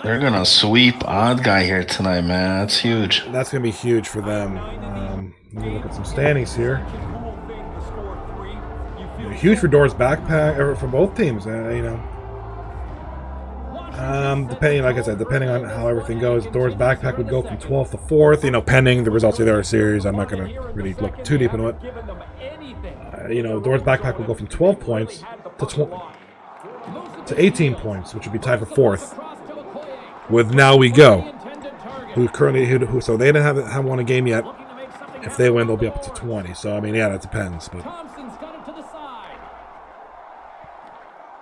They're gonna sweep odd guy here tonight, man. That's huge. That's gonna be huge for them. Let me look at some standings here. Cool thing to score 3. You feel Huge for Doors backpack for both teams. You know, depending, like I said, depending on how everything goes, Doors backpack would go from 12th to 4th. You know, pending the results of their series. I'm not gonna really look too deep into it. giving them anything. You know, Doors backpack would go from 12 points to 18 points, which would be tied for 4th. With Now We Go, who currently so they haven't won a game yet. If they win, they'll be up to 20. So I mean, yeah, that depends. But Thompson's got it to the side.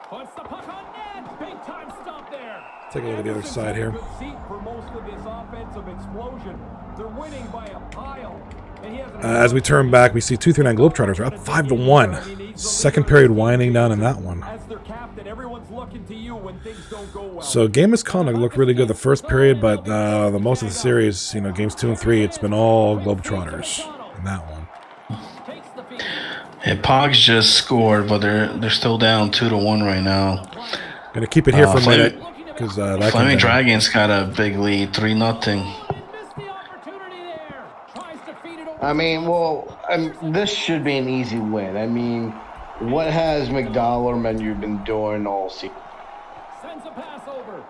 Puts the puck on net. Big time stop there. take a look at the other side here. Good seat for most of this offensive explosion. They're winning by a pile. And he has an As we turn back, we see 239 Globetrotters are up 5-1. Second period winding down in that one. As their captain, everyone's looking to you when things don't go well. So game misconduct looked really good the first period, but the most of the series, you know, games 2 and 3, it's been all Globetrotters in that one. Takes the feed. Yeah, Pogs just scored, but they're still down 2-1 right now. Gonna keep it here for a Flaming- minute because that Flaming can Dragons got a big lead, 3-0. Missed the opportunity there. Tries to feed it over. I mean, this should be an easy win. I mean, what has McDollarman been doing all season? Sends a pass over.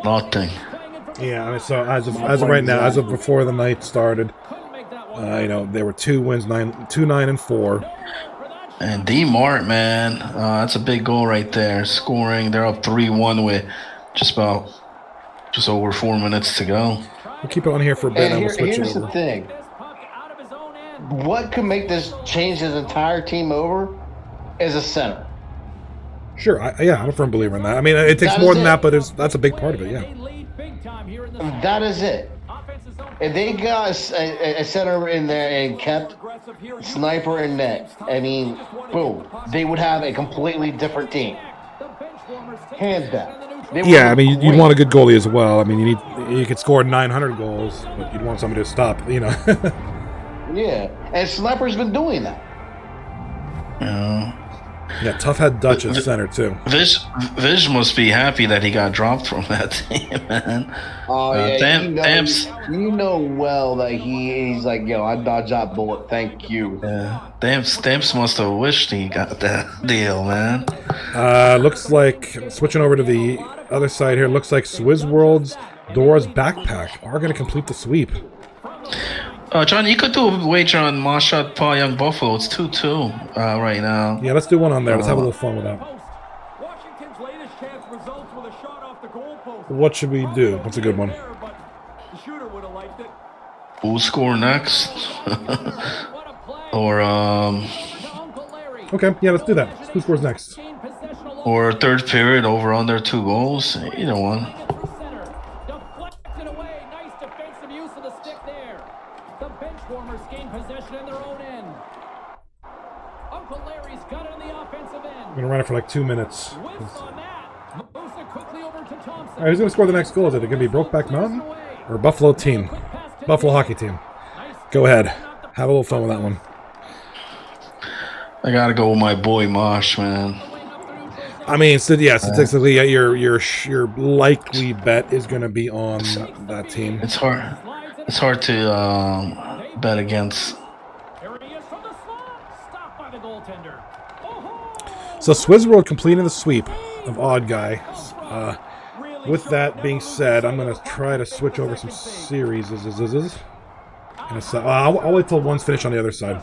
Nothing. Playing it from Yeah, I mean, so as of right now, as of before the night started, couldn't make that one. you know, there were 2 wins, 9-4. And D Mart, man, that's a big goal right there. Scoring, they're up 3-1 with just over 4 minutes to go. We'll keep it on here for a bit, and And we'll switch here's it the over. thing. This puck out of his own end. What could make this change his entire team over is a center. Sure, I'm a firm believer in that. I mean, it takes That more is than it. that, but that's a big part of it. Yeah. They lead big time here in the That is it. offense's own. If they got a center in there and kept aggressive here. Sniper and net, I mean, boom, they would have a completely different team. The bench warmers take Hands it down. in the neutral. They Yeah, I were mean, you'd great. want a good goalie as well. I mean, you could score 900 goals, but you'd want somebody to stop. You know. Yeah, and Sniper's been doing that. Yeah, tough head Dutch at center too. Vish must be happy that he got dropped from that team, man. Oh yeah, Damps, you know well that he's like, yo, I dodged that bullet. Thank you. Damps must have wished he got that deal, man. Looks like switching over to the other side here. Looks like Swizz World's Doors backpack are going to complete the sweep. John, you could do a wager on Mashat Pa Young Buffalo. It's 2-2 right now. Yeah, let's do one on there. Let's have a little fun with that. Washington's latest chance results with a shot off the goal post. What should we do? What's a good one? There, but the shooter would have liked it. Who'll score next? What a play. or To Uncle Larry. Okay, yeah, let's do that. Who scores next? Gain possession alone. or third period over under 2 goals. Either one. Through center. Deflected away. Nice defensive use of the stick there. The bench warmers gain possession in their own end. Uncle Larry's got it on the offensive end. I'm going to run it for like 2 minutes. Whiffs on that. Moves it quickly over to Thompson. All right, who's going to score the next goal? Is it going to be Brokeback Mountain or Buffalo team? Buffalo hockey team. Go ahead. Have a little fun with that one. I gotta go with my boy Mosh, man. I mean, so yeah, statistically, your likely bet is going to be on that team. It's hard. It's hard to bet against. Here he is from the slot. Stopped by the goaltender. Oh-ho! So Swizzworld completing the sweep of Odd Guy. With that being said, I'm going to try to switch over some series. I'll wait till one's finished on the other side.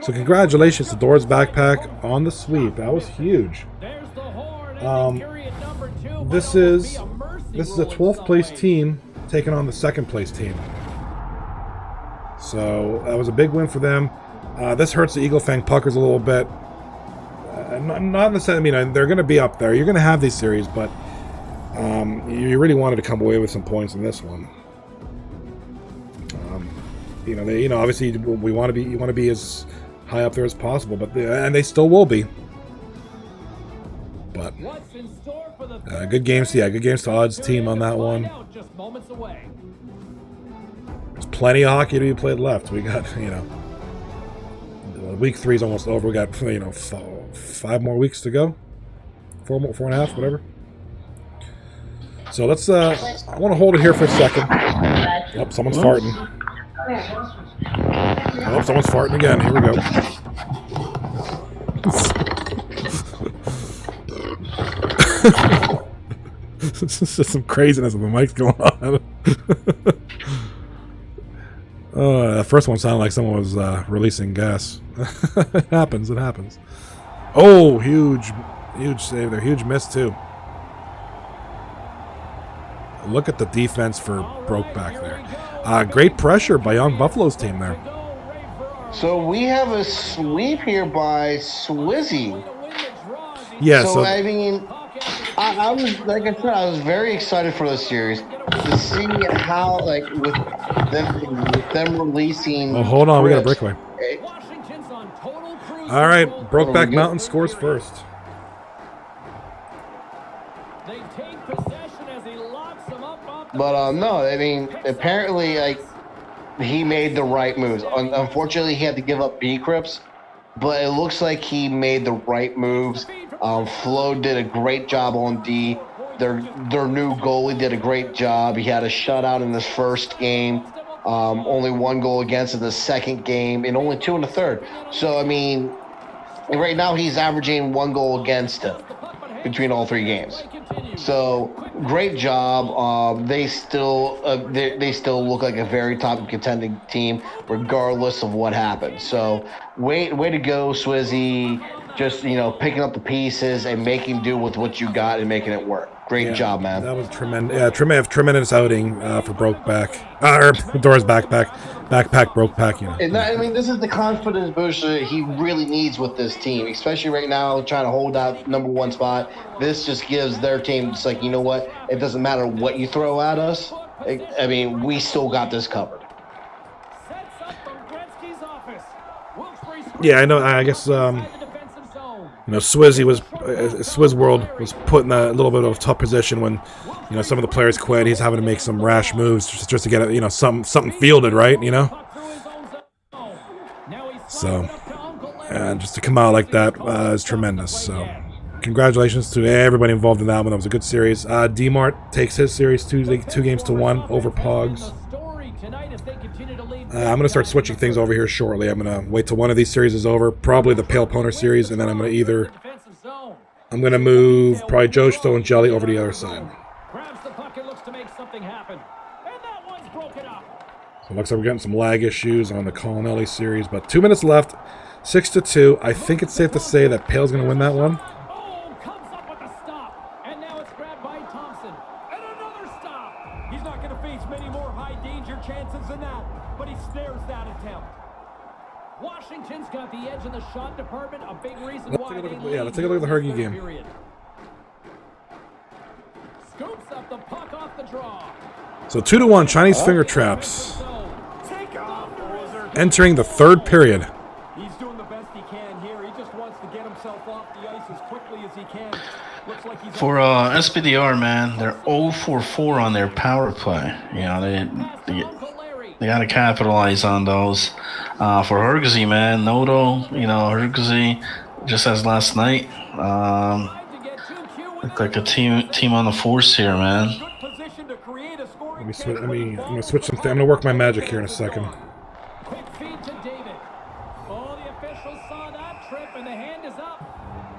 So congratulations to Dora's Backpack on the sweep. That was huge. There's the horn. Period number 2. This is a 12th place team taking on the second place team. So that was a big win for them. This hurts the Eagle Fang Puckers a little bit. Not in the sense, I mean, they're going to be up there. You're going to have these series, but you really wanted to come away with some points in this one. Obviously, you want to be as high up there as possible, and they still will be. But good games. Yeah, good games to Odd's team on that one. There's plenty of hockey to be played left. We got week 3 is almost over. We got 5 more weeks to go. 4 and a half, whatever. So let's. I want to hold it here for a second. Oh, someone's farting. Oh, someone's farting again. Here we go. This is just some craziness with the mics going on. The first one sounded like someone was releasing gas. It happens. Oh, huge save there. Huge miss, too. Look at the defense for Brokeback there. Great pressure by Young Buffalo's team there. So we have a sweep here by Swizzy. Yeah, so I mean, I was, like I said, I was very excited for this series to see how, like, with them releasing. Oh, hold on, we got a breakaway. Washington's on total cruise. All right, Brokeback Mountain scores first. They take possession as he locks them up. But no, I mean, apparently, like, he made the right moves. Unfortunately, he had to give up B Crips, but it looks like he made the right moves. Flo did a great job on D. Their new goalie did a great job. He had a shutout in his first game. Only 1 goal against in the second game, and only 2 in the third. So, I mean, right now he's averaging 1 goal against him between all 3 games. So, great job. They still look like a very top contending team, regardless of what happened. So, way to go, Swizzy. Just, picking up the pieces and making do with what you got and making it work. Great job, man. That was tremendous. Yeah, tremendous outing for Brokeback. Dora's Backpack Brokeback. And that, I mean, this is the confidence booster he really needs with this team, especially right now, trying to hold out number 1 spot. This just gives their team, it's like, you know what? It doesn't matter what you throw at us. I mean, we still got this covered. Yeah, I know. I guess. Swizz World was put in a little bit of a tough position when, some of the players quit. He's having to make some rash moves just to get it, something fielded, right? So, and just to come out like that is tremendous. So, congratulations to everybody involved in that one. That was a good series. D-Mart takes his series 2 games to 1 over Pogs. I'm going to start switching things over here shortly. I'm going to wait till one of these series is over, probably the Pale Poner series, and then I'm going to move probably Joe Stowe and Jelly over to the other side. So it looks like we're getting some lag issues on the Colonelli series, but 2 minutes left, 6-2. I think it's safe to say that Pale's going to win that one. Washington's got the edge in the shot department, a big reason why they lead. Let's take a look at the Hergy game. Scoops up the puck off the draw. So 2-1 Chinese finger traps. Entering the 3rd period. He's doing the best he can here. He just wants to get himself off the ice as quickly as he can. Looks like he's for SPDR, man, they're 0-for-4 on their power play. They got to capitalize on those. For Hergzy, man, Noto, Hergzy, just as last night. Look like a team on the force here, man. Let me switch. I'm gonna switch some. I'm gonna work my magic here in a second. Quick feed to David. Oh, the officials saw that trip, and the hand is up.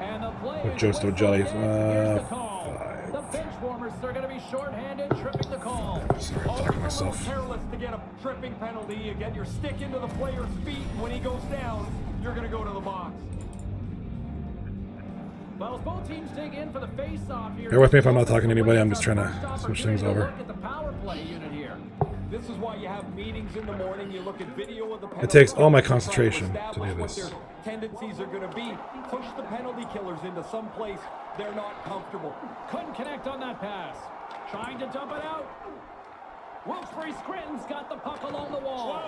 And the play With is Josto Jelly. Here's the call. The bench warmers are going to be shorthanded, tripping the call. Sorry, I'm talking to myself. Careless to get a tripping penalty. You get your stick into the player's feet, and when he goes down, you're going to go to the box. Well, as both teams dig in for the face-off here. Bear with me if I'm not talking to anybody. I'm just trying to switch things over. Look at the power play unit here. This is why you have meetings in the morning. You look at video of the penalty. It takes all my concentration to do What this. their tendencies are going to be. Push the penalty killers into some place they're not comfortable. Couldn't connect on that pass. Trying to dump it out. Wilkes-Barre Scranton's got the puck along the wall.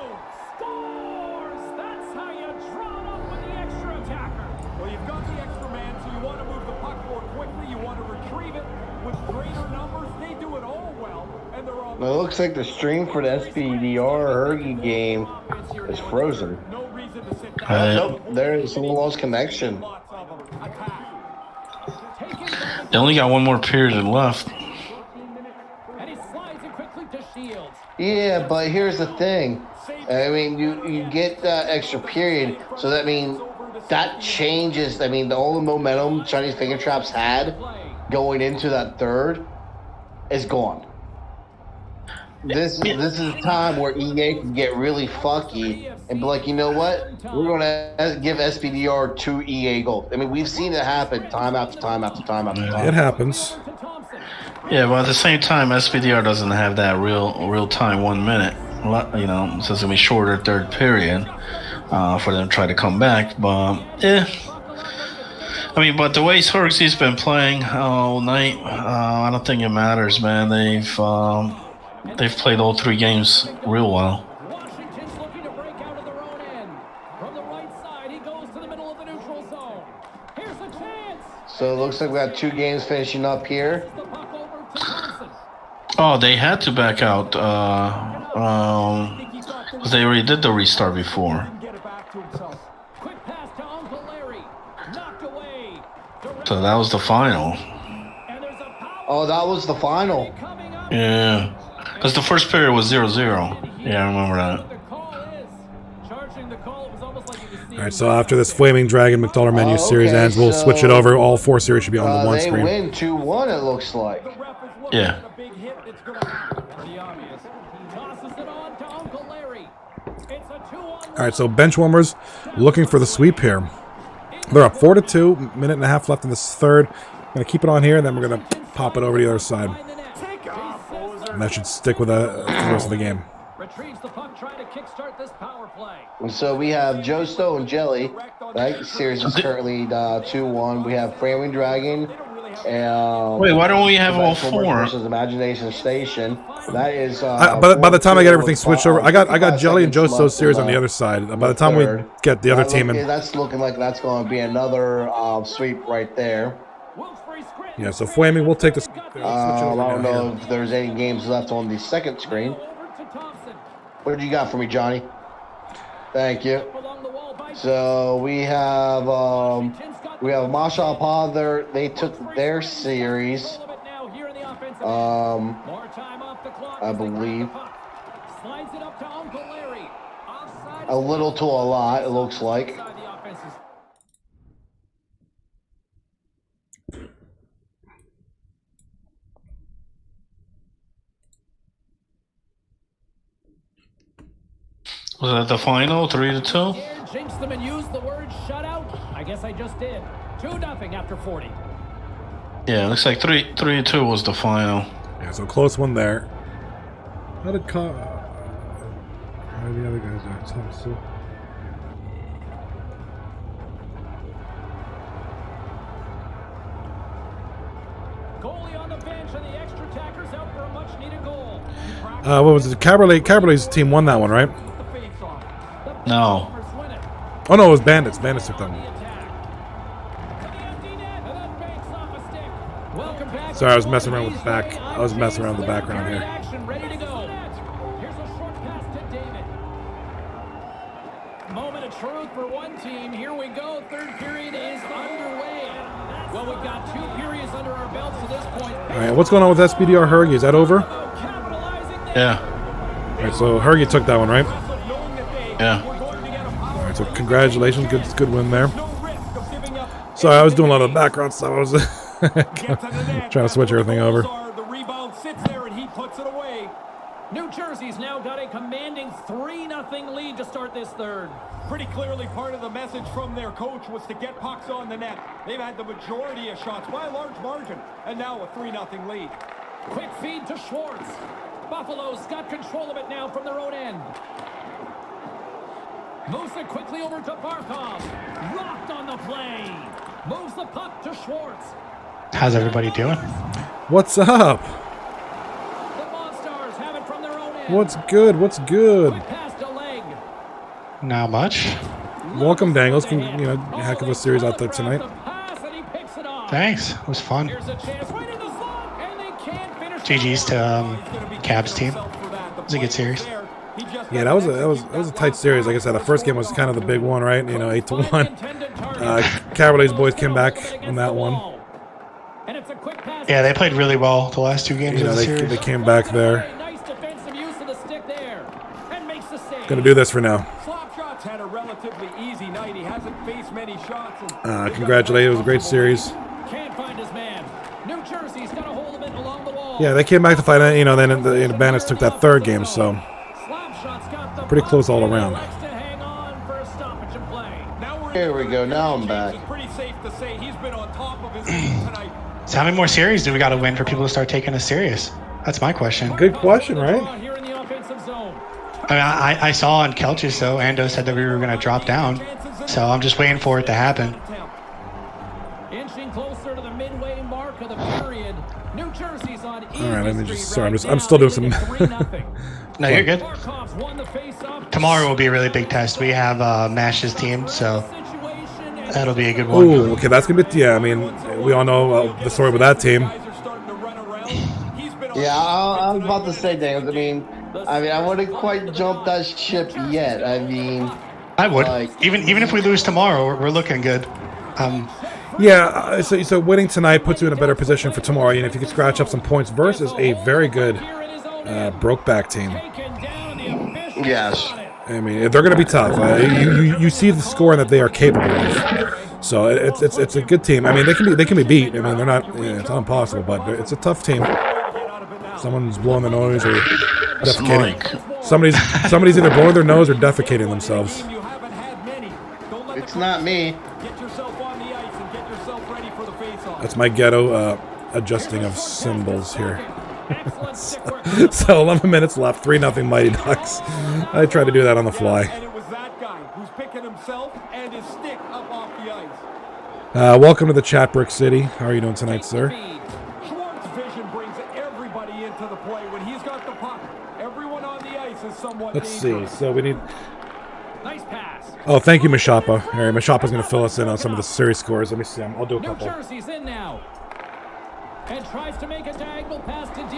Scores! That's how you draw it up with the extra attacker. Well, you've got the extra man, so you want to move the puck more quickly. You want to retrieve it with greater numbers. They do it all well, and they're all. It looks like the stream for the SPDR Hergy game is frozen. No reason to sit down. Nope, there is someone lost connection. Lots of them. Attack. They only got one more period left. And he slides it quickly to Shields. Yeah, but here's the thing. I mean, you get that extra period, so that means that changes. I mean, all the momentum Chinese Finger Traps had going into that third is gone. This is a time where EA can get really fucky and be like, you know what? We're going to give SPDR 2 EA goals. I mean, we've seen it happen time after time after time after time. It happens. Yeah, but at the same time, SPDR doesn't have that real time 1 minute. You know, so it's gonna be shorter third period for them to try to come back. But I mean, but the way Xerxes been playing all night, I don't think it matters, man. They've played all 3 games real well. Washington's looking to break out of their own end. From the right side, he goes to the middle of the neutral zone. Here's a chance. So it looks like we got 2 games finishing up here. The puck over to Thompson. Oh, they had to back out because they already did the restart before. Get it back to himself. Quick pass to Uncle Larry. Knocked away. So that was the final. And there's a power Oh, that was the final. coming up. Yeah, because the first period was 0-0. Yeah, I remember that. The call is charging the call. It was almost like he was seeing. All right, so after this Flaming Dragon McDollar menu series okay, ends, we'll so, switch it over. All 4 series should be on the one They screen. win 2-1, it looks like. The ref is looking Yeah. at a big hit that's going to happen. The obvious. Tosses it on to Uncle Larry. It's a 2-on-1. All right, so Benchwarmers looking for the sweep here. They're up 4-2. Minute and a half left in this third. I'm gonna keep it on here, and then we're gonna pop it over to the other side. And that should stick with the rest of the game. Retrieves the puck, trying to kickstart this power play. And so we have Josto and Jelly. That series is currently 2-1. We have Framing Dragon. Wait, why don't we have all 4? Versus Imagination Station. That is. By the time I get everything switched over, I got Jelly and Josto's series on the other side. By the time we get the other team in, That's looking like that's going to be another sweep right there. Wilkes-Barre Scranton. yeah. So Flaming, we'll take this. I don't know if there's any games left on the second screen. Over to Thompson. What did you got for me, Johnny? Thank you. Along the wall by So we have Masha Pa. They took their series. control of it now here in the offensive end. More time off the clock. I as they grab believe. the puck. Slides it up to Uncle Larry. Offside. A little to a lot, it looks like. Inside the offense's. Was that the final? 3-2? Jinx them and use the word shutout. I guess I just did. 2-0 after 40. Yeah, looks like 3-2 was the final. Yeah, so close one there. How did how are the other guys are? Thompson. Goalie on the bench and the extra tackers out for a much needed goal. What was it? Caberlet's team won that one, right? The face-off. No. Bombers win it. Oh no, it was Bandits. Bandits took that The one. attack. To the empty net, and then banks off a stick. Welcome back. Sorry, I was messing around with the back. I was messing around with the background here. Action, ready to go. Here's a short pass to David. Moment of truth for one team. Here we go. Third period is Well, we've got 2 periods under our belts to this point. All right, what's going on with SBDR Hergy? Is that over? All Capitalizing there. Yeah. right, so Hergy took that one, right? Yeah. All right, so congratulations, good win there. Sorry, I was doing a lot of background stuff. I was trying to switch everything over. The rebound sits there and he puts it away. New Jersey's now got a commanding 3-0 lead to start this third. Pretty clearly part of the message from their coach was to get pucks on the net. They've had the majority of shots by a large margin, and now a 3-0 lead. Quick feed to Schwartz. Buffalo's got control of it now from their own end. Moves it quickly over to Barkov. Rocked on the play. Moves the puck to Schwartz. How's everybody doing? What's up? The Monstars have it from their own end. What's good? What's good? Quick pass to Leg. Not much. Welcome, Dangles. Heck of a series out there tonight. The pass and he picks it off. Thanks. It was fun. Here's a chance right in the slot, and they can't finish. GG's to Cabs team. It was a good series. Yeah, that was a tight series. Like I said, the first game was kind of the big one, right? 8-1. Caberlet's boys came back on that one. And it's a quick pass. Yeah, they played really well the last 2 games of the They series. came back there. Nice defensive use of the stick there, and makes the save. Gonna do this for now. Slapshot's had a relatively easy night. He hasn't faced many shots. And Congratulations. It was a great series. Can't find his man. New Jersey's got a hold of it along the wall. Yeah, they came back to fight. Then the Bandits took that third game, so Slapshot's got the pretty close all around. Likes to hang on for a stoppage and play. now we're Here we go. Now I'm back. It's pretty safe to say he's been on top of his game tonight. So how many more series do we got to win for people to start taking us serious? That's my question. Good question, right? Here in the offensive zone. I mean, I saw on Kelch's, though, Ando said that we were going to drop down. So I'm just waiting for it to happen. Inching closer to the midway mark of the period. New Jersey's on All right, let me just. Sorry, I'm still doing some. No, you're good. Barkov's won the face-off. Tomorrow will be a really big test. We have Mash's team, so that'll be a good one. Ooh, okay, that's gonna be. Yeah, I mean, we all know the story with that team. Guys are starting to run around. He's been Yeah, I'm about to say, Daniels. I wouldn't quite jump that ship yet. I would. Like- Even if we lose tomorrow, we're looking good. Yeah, so winning tonight puts you in a better position for tomorrow. If you can scratch up some points versus a very good Brokeback team. Yes. I mean, they're going to be tough. You see the score that they are capable of. So it's a good team. I mean, they can be beat. I mean, they're not. It's not impossible, but it's a tough team. Someone's blowing their nose or defecating. Somebody's either blowing their nose or defecating themselves. you haven't had many. Don't let the It's not me. Get yourself on the ice and get yourself ready for the face-off. That's my ghetto adjusting of symbols here. So 11 minutes left, 3-0 Mighty Ducks. I tried to do that on the fly. And it was that guy who's picking himself and his stick up off the ice. Welcome to the chat, Brick City. How are you doing tonight, sir? Schwartz's vision brings everybody into the play. When he's got the puck, everyone on the ice is somewhat Let's see. dangerous. So we need. Nice pass. Oh, thank you, Mashapa. All right, Mashapa's going to fill us in on some of the series scores. Let me see. I'll do a New couple. Jersey's in now. And tries to make a diagonal pass to D.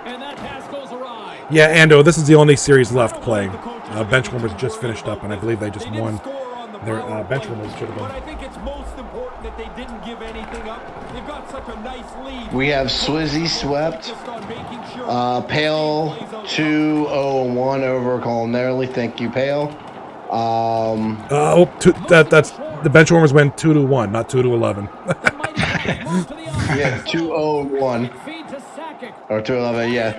And that pass goes awry. Yeah, Ando, this is the only series left playing. Benchwarmers just finished up, and I believe they just They didn't won. score on the Their power Benchwarmers play, should have But I been. think it's most important that they didn't give anything up. They've got such a nice lead. We have Swizzy swept. Just on making sure Pale 2-0-1 over Culinarily. Thank you, Pale. That's the Benchwarmers went 2-1, not 2-11. Yeah, 2-0-1 Feed to Sakic. or 2-11. Yeah.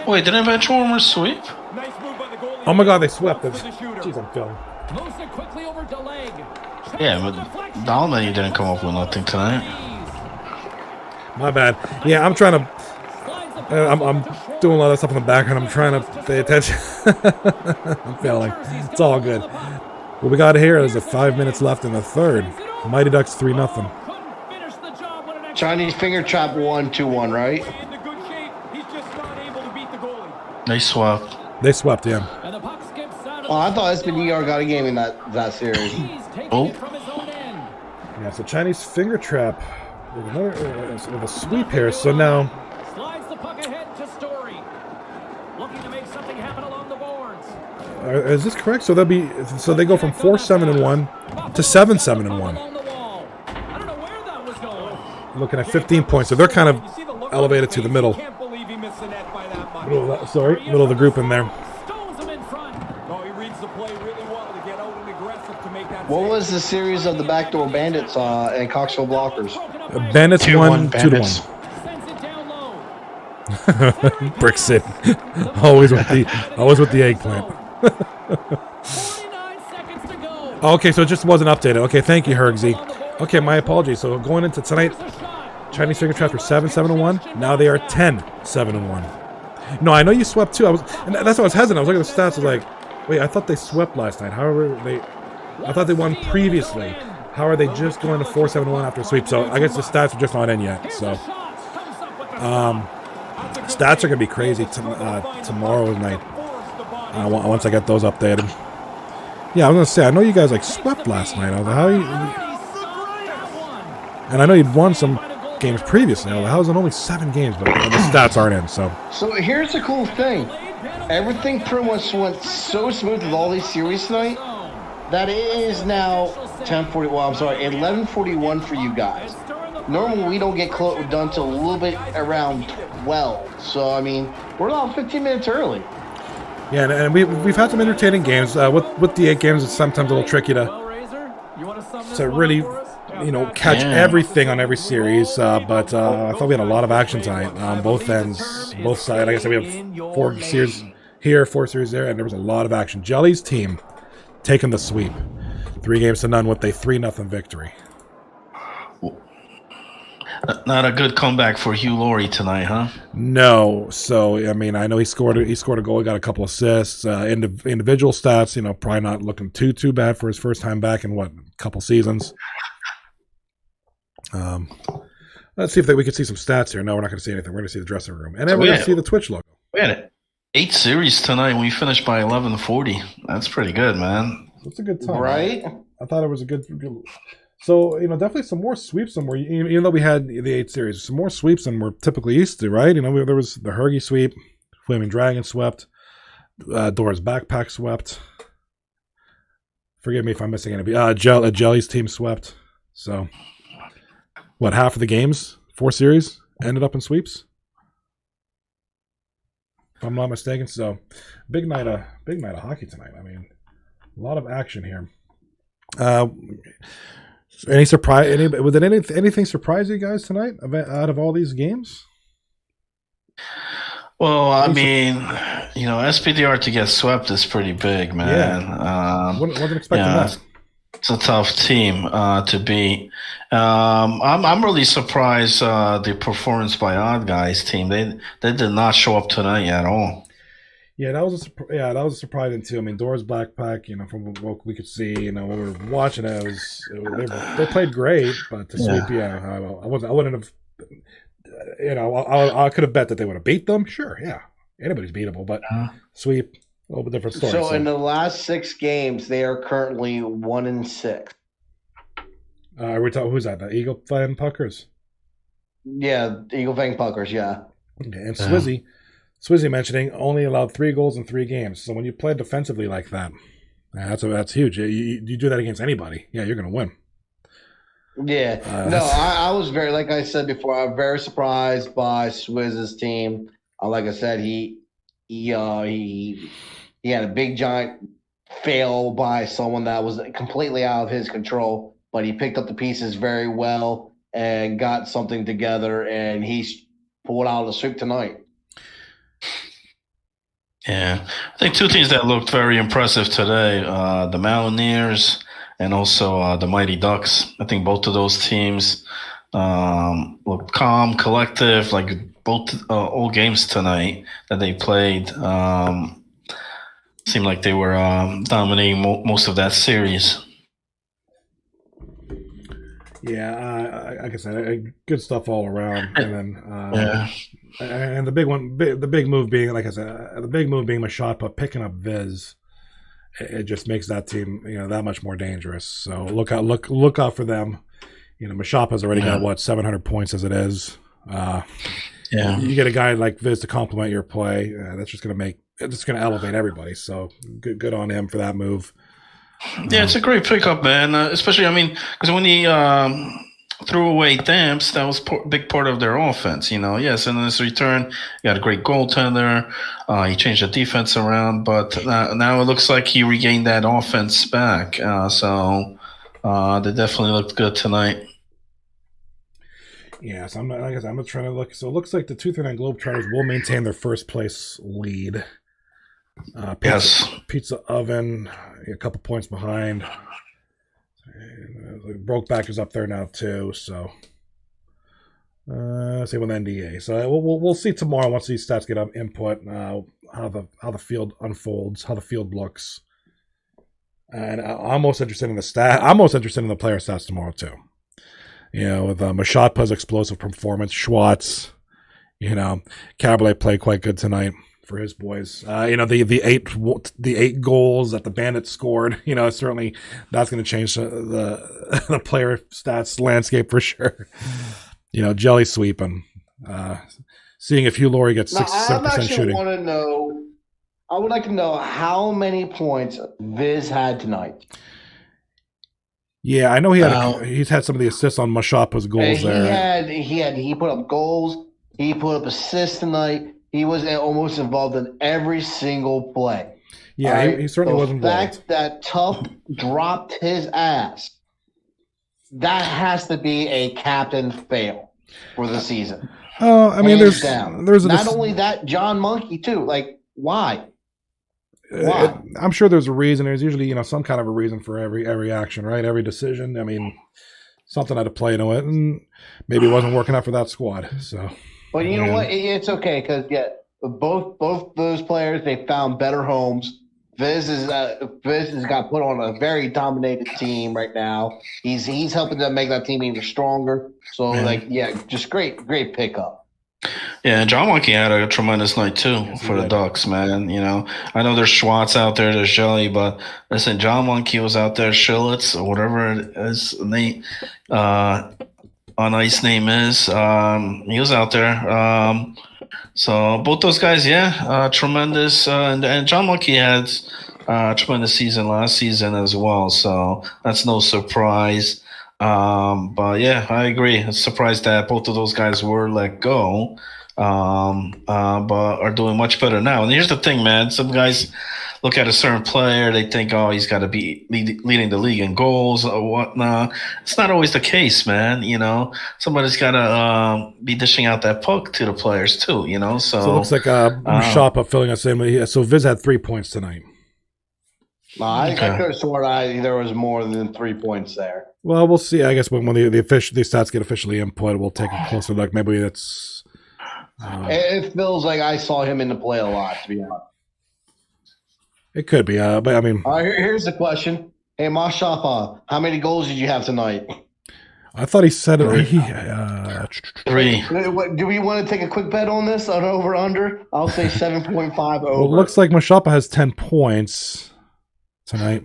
Wait, didn't Benchwarmers sweep? Nice move by the goalie. Oh my God, they swept. For the shooter. Jeez, I'm feeling. Moves it quickly over to Leg. Yeah, but Dalman didn't come up with nothing tonight. My bad. Yeah, I'm trying to. I'm doing a lot of stuff in the background. I'm trying to pay attention. I'm failing. It's all good. What we got here is 5 minutes left in the third. Mighty Ducks 3-0. Chinese finger trap 1-2-1, right? Into good shape. He's just not able to beat the goalie. They swapped. They swept, yeah. And the puck skips out of Oh, I thought SBDR got a game in that series. He's taking Oh. it from his own end. Yeah, so Chinese finger trap with another with a sweep here. So now, Slides the puck ahead to Story. Looking to make something happen along the boards. is this correct? So they go from 4-7-1 to 7-7-1. Along the wall. looking at 15 points. So they're kind of elevated to the middle. Can't believe he missed the net by that much. Middle of the group in there. Stones him in front. Oh, he reads the play really well to get out and aggressive to make that What save. was the series of the backdoor bandits and Coxville Blockers? Bandits 2-1 2-1. Bandits. Sends it down low. Bricks it. always with the eggplant. 49 seconds to go. Okay, so it just wasn't updated. Okay, thank you, Hergsy. Okay, my apologies. So going into tonight, Here's a shot. Chinese Finger Traps were 7-7-1. Now they are 10-7-1. No, I know you swept too. And that's why I was hesitant. I was looking at the stats. I was like, wait, I thought they swept last night. However, I thought they won previously. How are they just going to 4-7-1 after a sweep? So I guess the stats are just not in yet. So stats are going to be crazy tomorrow night once I get those updated. Yeah, I was going to say, I know you guys like swept last night. I was like, how you? And I know you'd won some games previously. I was like, how is it only 7 games? But the stats aren't in. So Here's the cool thing. Everything pretty much went so smooth with all these series tonight that it is now 10:40. Well, I'm sorry, 11:41 for you guys. Normally we don't get done till a little bit around 12. So I mean, we're about 15 minutes early. yeah, and we've had some entertaining games. With the 8 games, it's sometimes a little tricky to really catch everything on every series. But I thought we had a lot of action tonight on both ends, both sides. Like I said, we have 4 series here, 4 series there, and there was a lot of action. Jelly's team taking the sweep, 3-0 with a 3-0 victory. Not a good comeback for Hugh Laurie tonight, huh? No, so I mean, I know he scored a goal, he got a couple assists, individual stats. Probably not looking too bad for his first time back in a couple seasons. Let's see if we could see some stats here. No, we're not going to see anything. We're going to see the dressing room, and then we're going to see the Twitch logo. We had 8 series tonight. We finished by 11:40. That's pretty good, man. That's a good time, Right? I thought it was a good. So definitely some more sweeps than even though we had the 8 series, some more sweeps than we're typically used to, right? There was the Hergy sweep, Flaming Dragon swept, Dora's Backpack swept. Forgive me if I'm missing any. Jelly's team swept. So, half of the games, 4 series, ended up in sweeps? If I'm not mistaken. So, big night of hockey tonight. I mean, a lot of action here. Any surprise? Anything surprise you guys tonight out of all these games? Well, I mean, SPDR to get swept is pretty big, man. Yeah. Wasn't expecting that. It's a tough team to beat. I'm really surprised the performance by Odd Guys team. They did not show up tonight at all. Yeah, that was a surprising too. I mean, Dora's Backpack, from what we could see, when we were watching it, they played great, but the sweep, I wouldn't have, I could have bet that they would have beat them. Sure, yeah, anybody's beatable, but sweep, a little bit different story. So in the last 6 games, they are currently 1-6. Are we talking? Who's that? The Eagle Fan Puckers? Yeah, Eagle Fang Puckers. Yeah. Okay, and Swizzy mentioning only allowed 3 goals in 3 games. So when you play defensively like that, that's huge. You do that against anybody, you're going to win. Yeah. I was very, like I said before, I'm very surprised by Swizz's team. Like I said, he had a big giant fail by someone that was completely out of his control, but he picked up the pieces very well and got something together, and he's pulled out the sweep tonight. Yeah, I think 2 teams that looked very impressive today, the Mountaineers and also the Mighty Ducks. I think both of those teams looked calm, collective, like both all games tonight that they played. Seemed like they were dominating most of that series. Yeah, like I said, good stuff all around, and then and the big move being, like I said, Mashotpa picking up Viz. It just makes that team, that much more dangerous. So look out for them. Mashotpa's already got 700 points as it is. You get a guy like Viz to complement your play. That's just going to elevate everybody. So good on him for that move. Yeah, it's a great pickup, man. Especially, because when the threw away Damps. That was a big part of their offense, Yes, and in his return, he got a great goaltender. He changed the defense around, but now it looks like he regained that offense back. So they definitely looked good tonight. Yeah, so I'm trying to look. So it looks like the 239 Globetrotters will maintain their first place lead. Pizza Oven, a couple points behind. Brokeback is up there now too. So same with NDA. So we'll see tomorrow once these stats get input. How the field unfolds, how the field looks, and I'm most interested in the stat. I'm most interested in the player stats tomorrow too. With Machotpa's explosive performance, Schwartz, Cabaret played quite good tonight for his boys. The eight goals that the Bandits scored, certainly that's going to change the player stats landscape for sure. Jelly sweeping, seeing if Hugh Laurie gets 67% shooting. I would like to know how many points Viz had tonight. Yeah, I know he's had some of the assists on Machotpa's goals there. He put up goals. He put up assists tonight. He was almost involved in every single play. Yeah, he certainly was involved. The fact that Tough dropped his ass, that has to be a captain fail for the season. Oh, I mean, there's not only that, John Monkey too. Like, why? I'm sure there's a reason. There's usually, some kind of a reason for every action, right? Every decision. I mean, something had to play into it, and maybe it wasn't working out for that squad. So, but you know what? It's okay because both those players, they found better homes. Viz has got put on a very dominated team right now. He's helping them make that team even stronger. So just great pickup. Yeah, John Monkey had a tremendous night too for the Ducks, man. I know there's Schwartz out there, there's Jelly, but listen, John Monkey was out there, Schillitz or whatever his name on ice name is. He was out there. So both those guys, tremendous. And John Monkey had a tremendous season last season as well. So that's no surprise. But yeah, I agree. I'm surprised that both of those guys were let go, but are doing much better now. And here's the thing, man. Some guys look at a certain player, they think, oh, he's got to be leading the league in goals or whatnot. It's not always the case, man. Somebody's got to be dishing out that puck to the players too. So it looks like Machotpa filling us in. So Viz had 3 points tonight. I could have sworn there was more than 3 points there. Well, we'll see. I guess when the stats get officially input, we'll take a closer look. Maybe that's. It feels like I saw him in the play a lot, to be honest. It could be, but I mean. Here's the question. Hey, Machotpa, how many goals did you have tonight? I thought he said it. 3. Do we want to take a quick bet on this? On over under? I'll say 7.5 over. Well, it looks like Machotpa has 10 points tonight.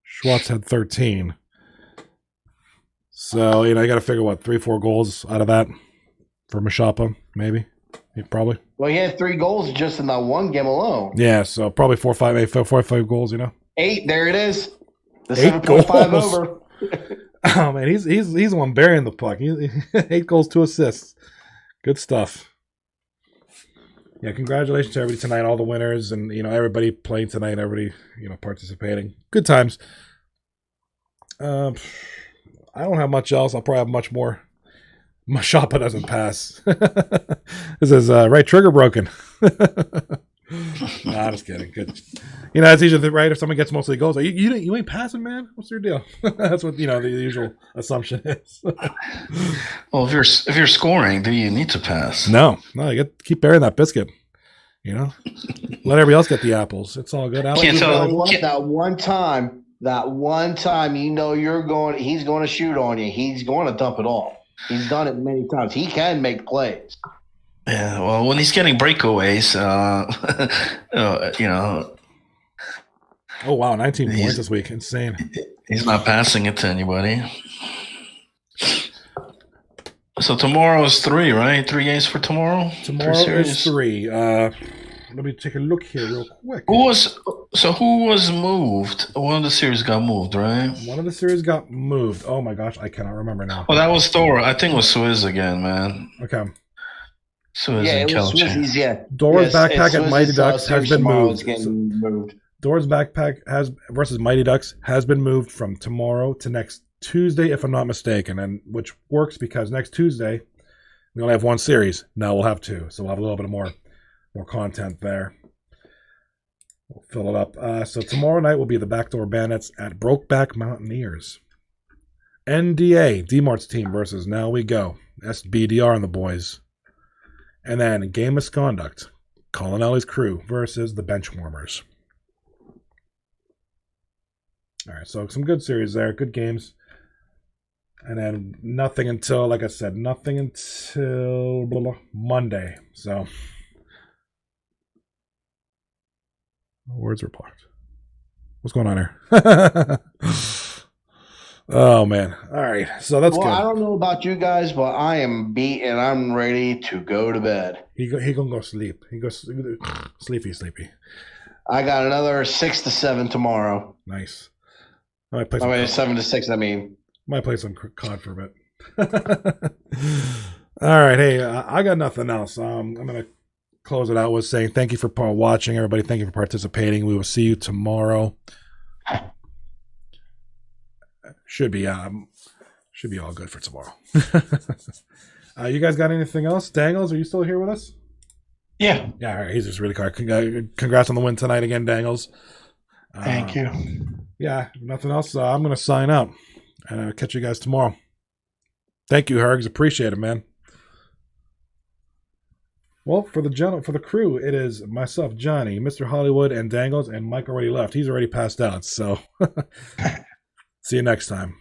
Schwartz had 13. So, you got to figure 3-4 goals out of that for Machotpa, maybe. Probably. Well, he had 3 goals just in that one game alone. Yeah, so probably 4 or 5 goals, 8, there it is. The 7.5 over. Oh, man, he's the one burying the puck. 8 goals, 2 assists. Good stuff. Yeah, congratulations to everybody tonight, all the winners, and everybody playing tonight, everybody participating. Good times. I don't have much else. I'll probably have much more. Machotpa doesn't pass. This is right trigger broken. Nah, just kidding. Good. It's easier, right? If someone gets most of the goals, you ain't passing, man. What's your deal? That's what the usual assumption is. Well, if you're scoring, do you need to pass? No, you keep burying that biscuit. Let everybody else get the apples. It's all good. Can't tell. That one time, he's going to shoot on you. He's going to dump it off. He's done it many times. He can make plays. Yeah, well, when he's getting breakaways, Oh, wow, 19 points this week. Insane. He's not passing it to anybody. So tomorrow is 3, right? 3 games for tomorrow? Tomorrow is 3. Let me take a look here real quick. Who So who was moved? One of the series got moved, right? One of the series got moved. Oh my gosh, I cannot remember now. Oh, that was Thor. I think it was Swizz again, man. Okay. Swizz Yeah, and it was Kelch. Swizzy's, yeah. Dora's Yes, backpack it's at Mighty Swizzy's, Ducks has series been tomorrow moved. is getting moved. Dora's backpack versus Mighty Ducks has been moved from tomorrow to next Tuesday, if I'm not mistaken, and which works because next Tuesday we only have one series. Now we'll have two, so we'll have a little bit more content there. We'll fill it up. So tomorrow night will be the Backdoor Bandits at Brokeback Mountaineers. NDA, D-Mart's team versus Now We Go. SBDR and the boys. And then Game Misconduct, Colonelli's crew versus the Benchwarmers. All right, so some good series there, good games. And then nothing until, like I said, nothing until Monday. So, words were blocked. What's going on here? Oh, man. All right, so that's Well, good. I don't know about you guys, but I am beat and I'm ready to go to bed. He gonna go sleep. He goes sleepy. I got another 6 to 7 tomorrow. Nice. I might play I mean, 7 to 6, I mean. Might play some COD for a bit. All right, hey, I got nothing else. I'm gonna close it out with saying thank you for watching, everybody. Thank you for participating. We will see you tomorrow. Should be all good for tomorrow. You guys got anything else? Dangles, are you still here with us? Yeah. Yeah, all right, he's just really car. Congrats on the win tonight again, Dangles. Thank you. Yeah, nothing else. I'm going to sign out, and I'll catch you guys tomorrow. Thank you, Hergs. Appreciate it, man. Well, for the crew, it is myself, Johnny, Mr. Hollywood, and Dangles, and Mike already left. He's already passed out, so see you next time.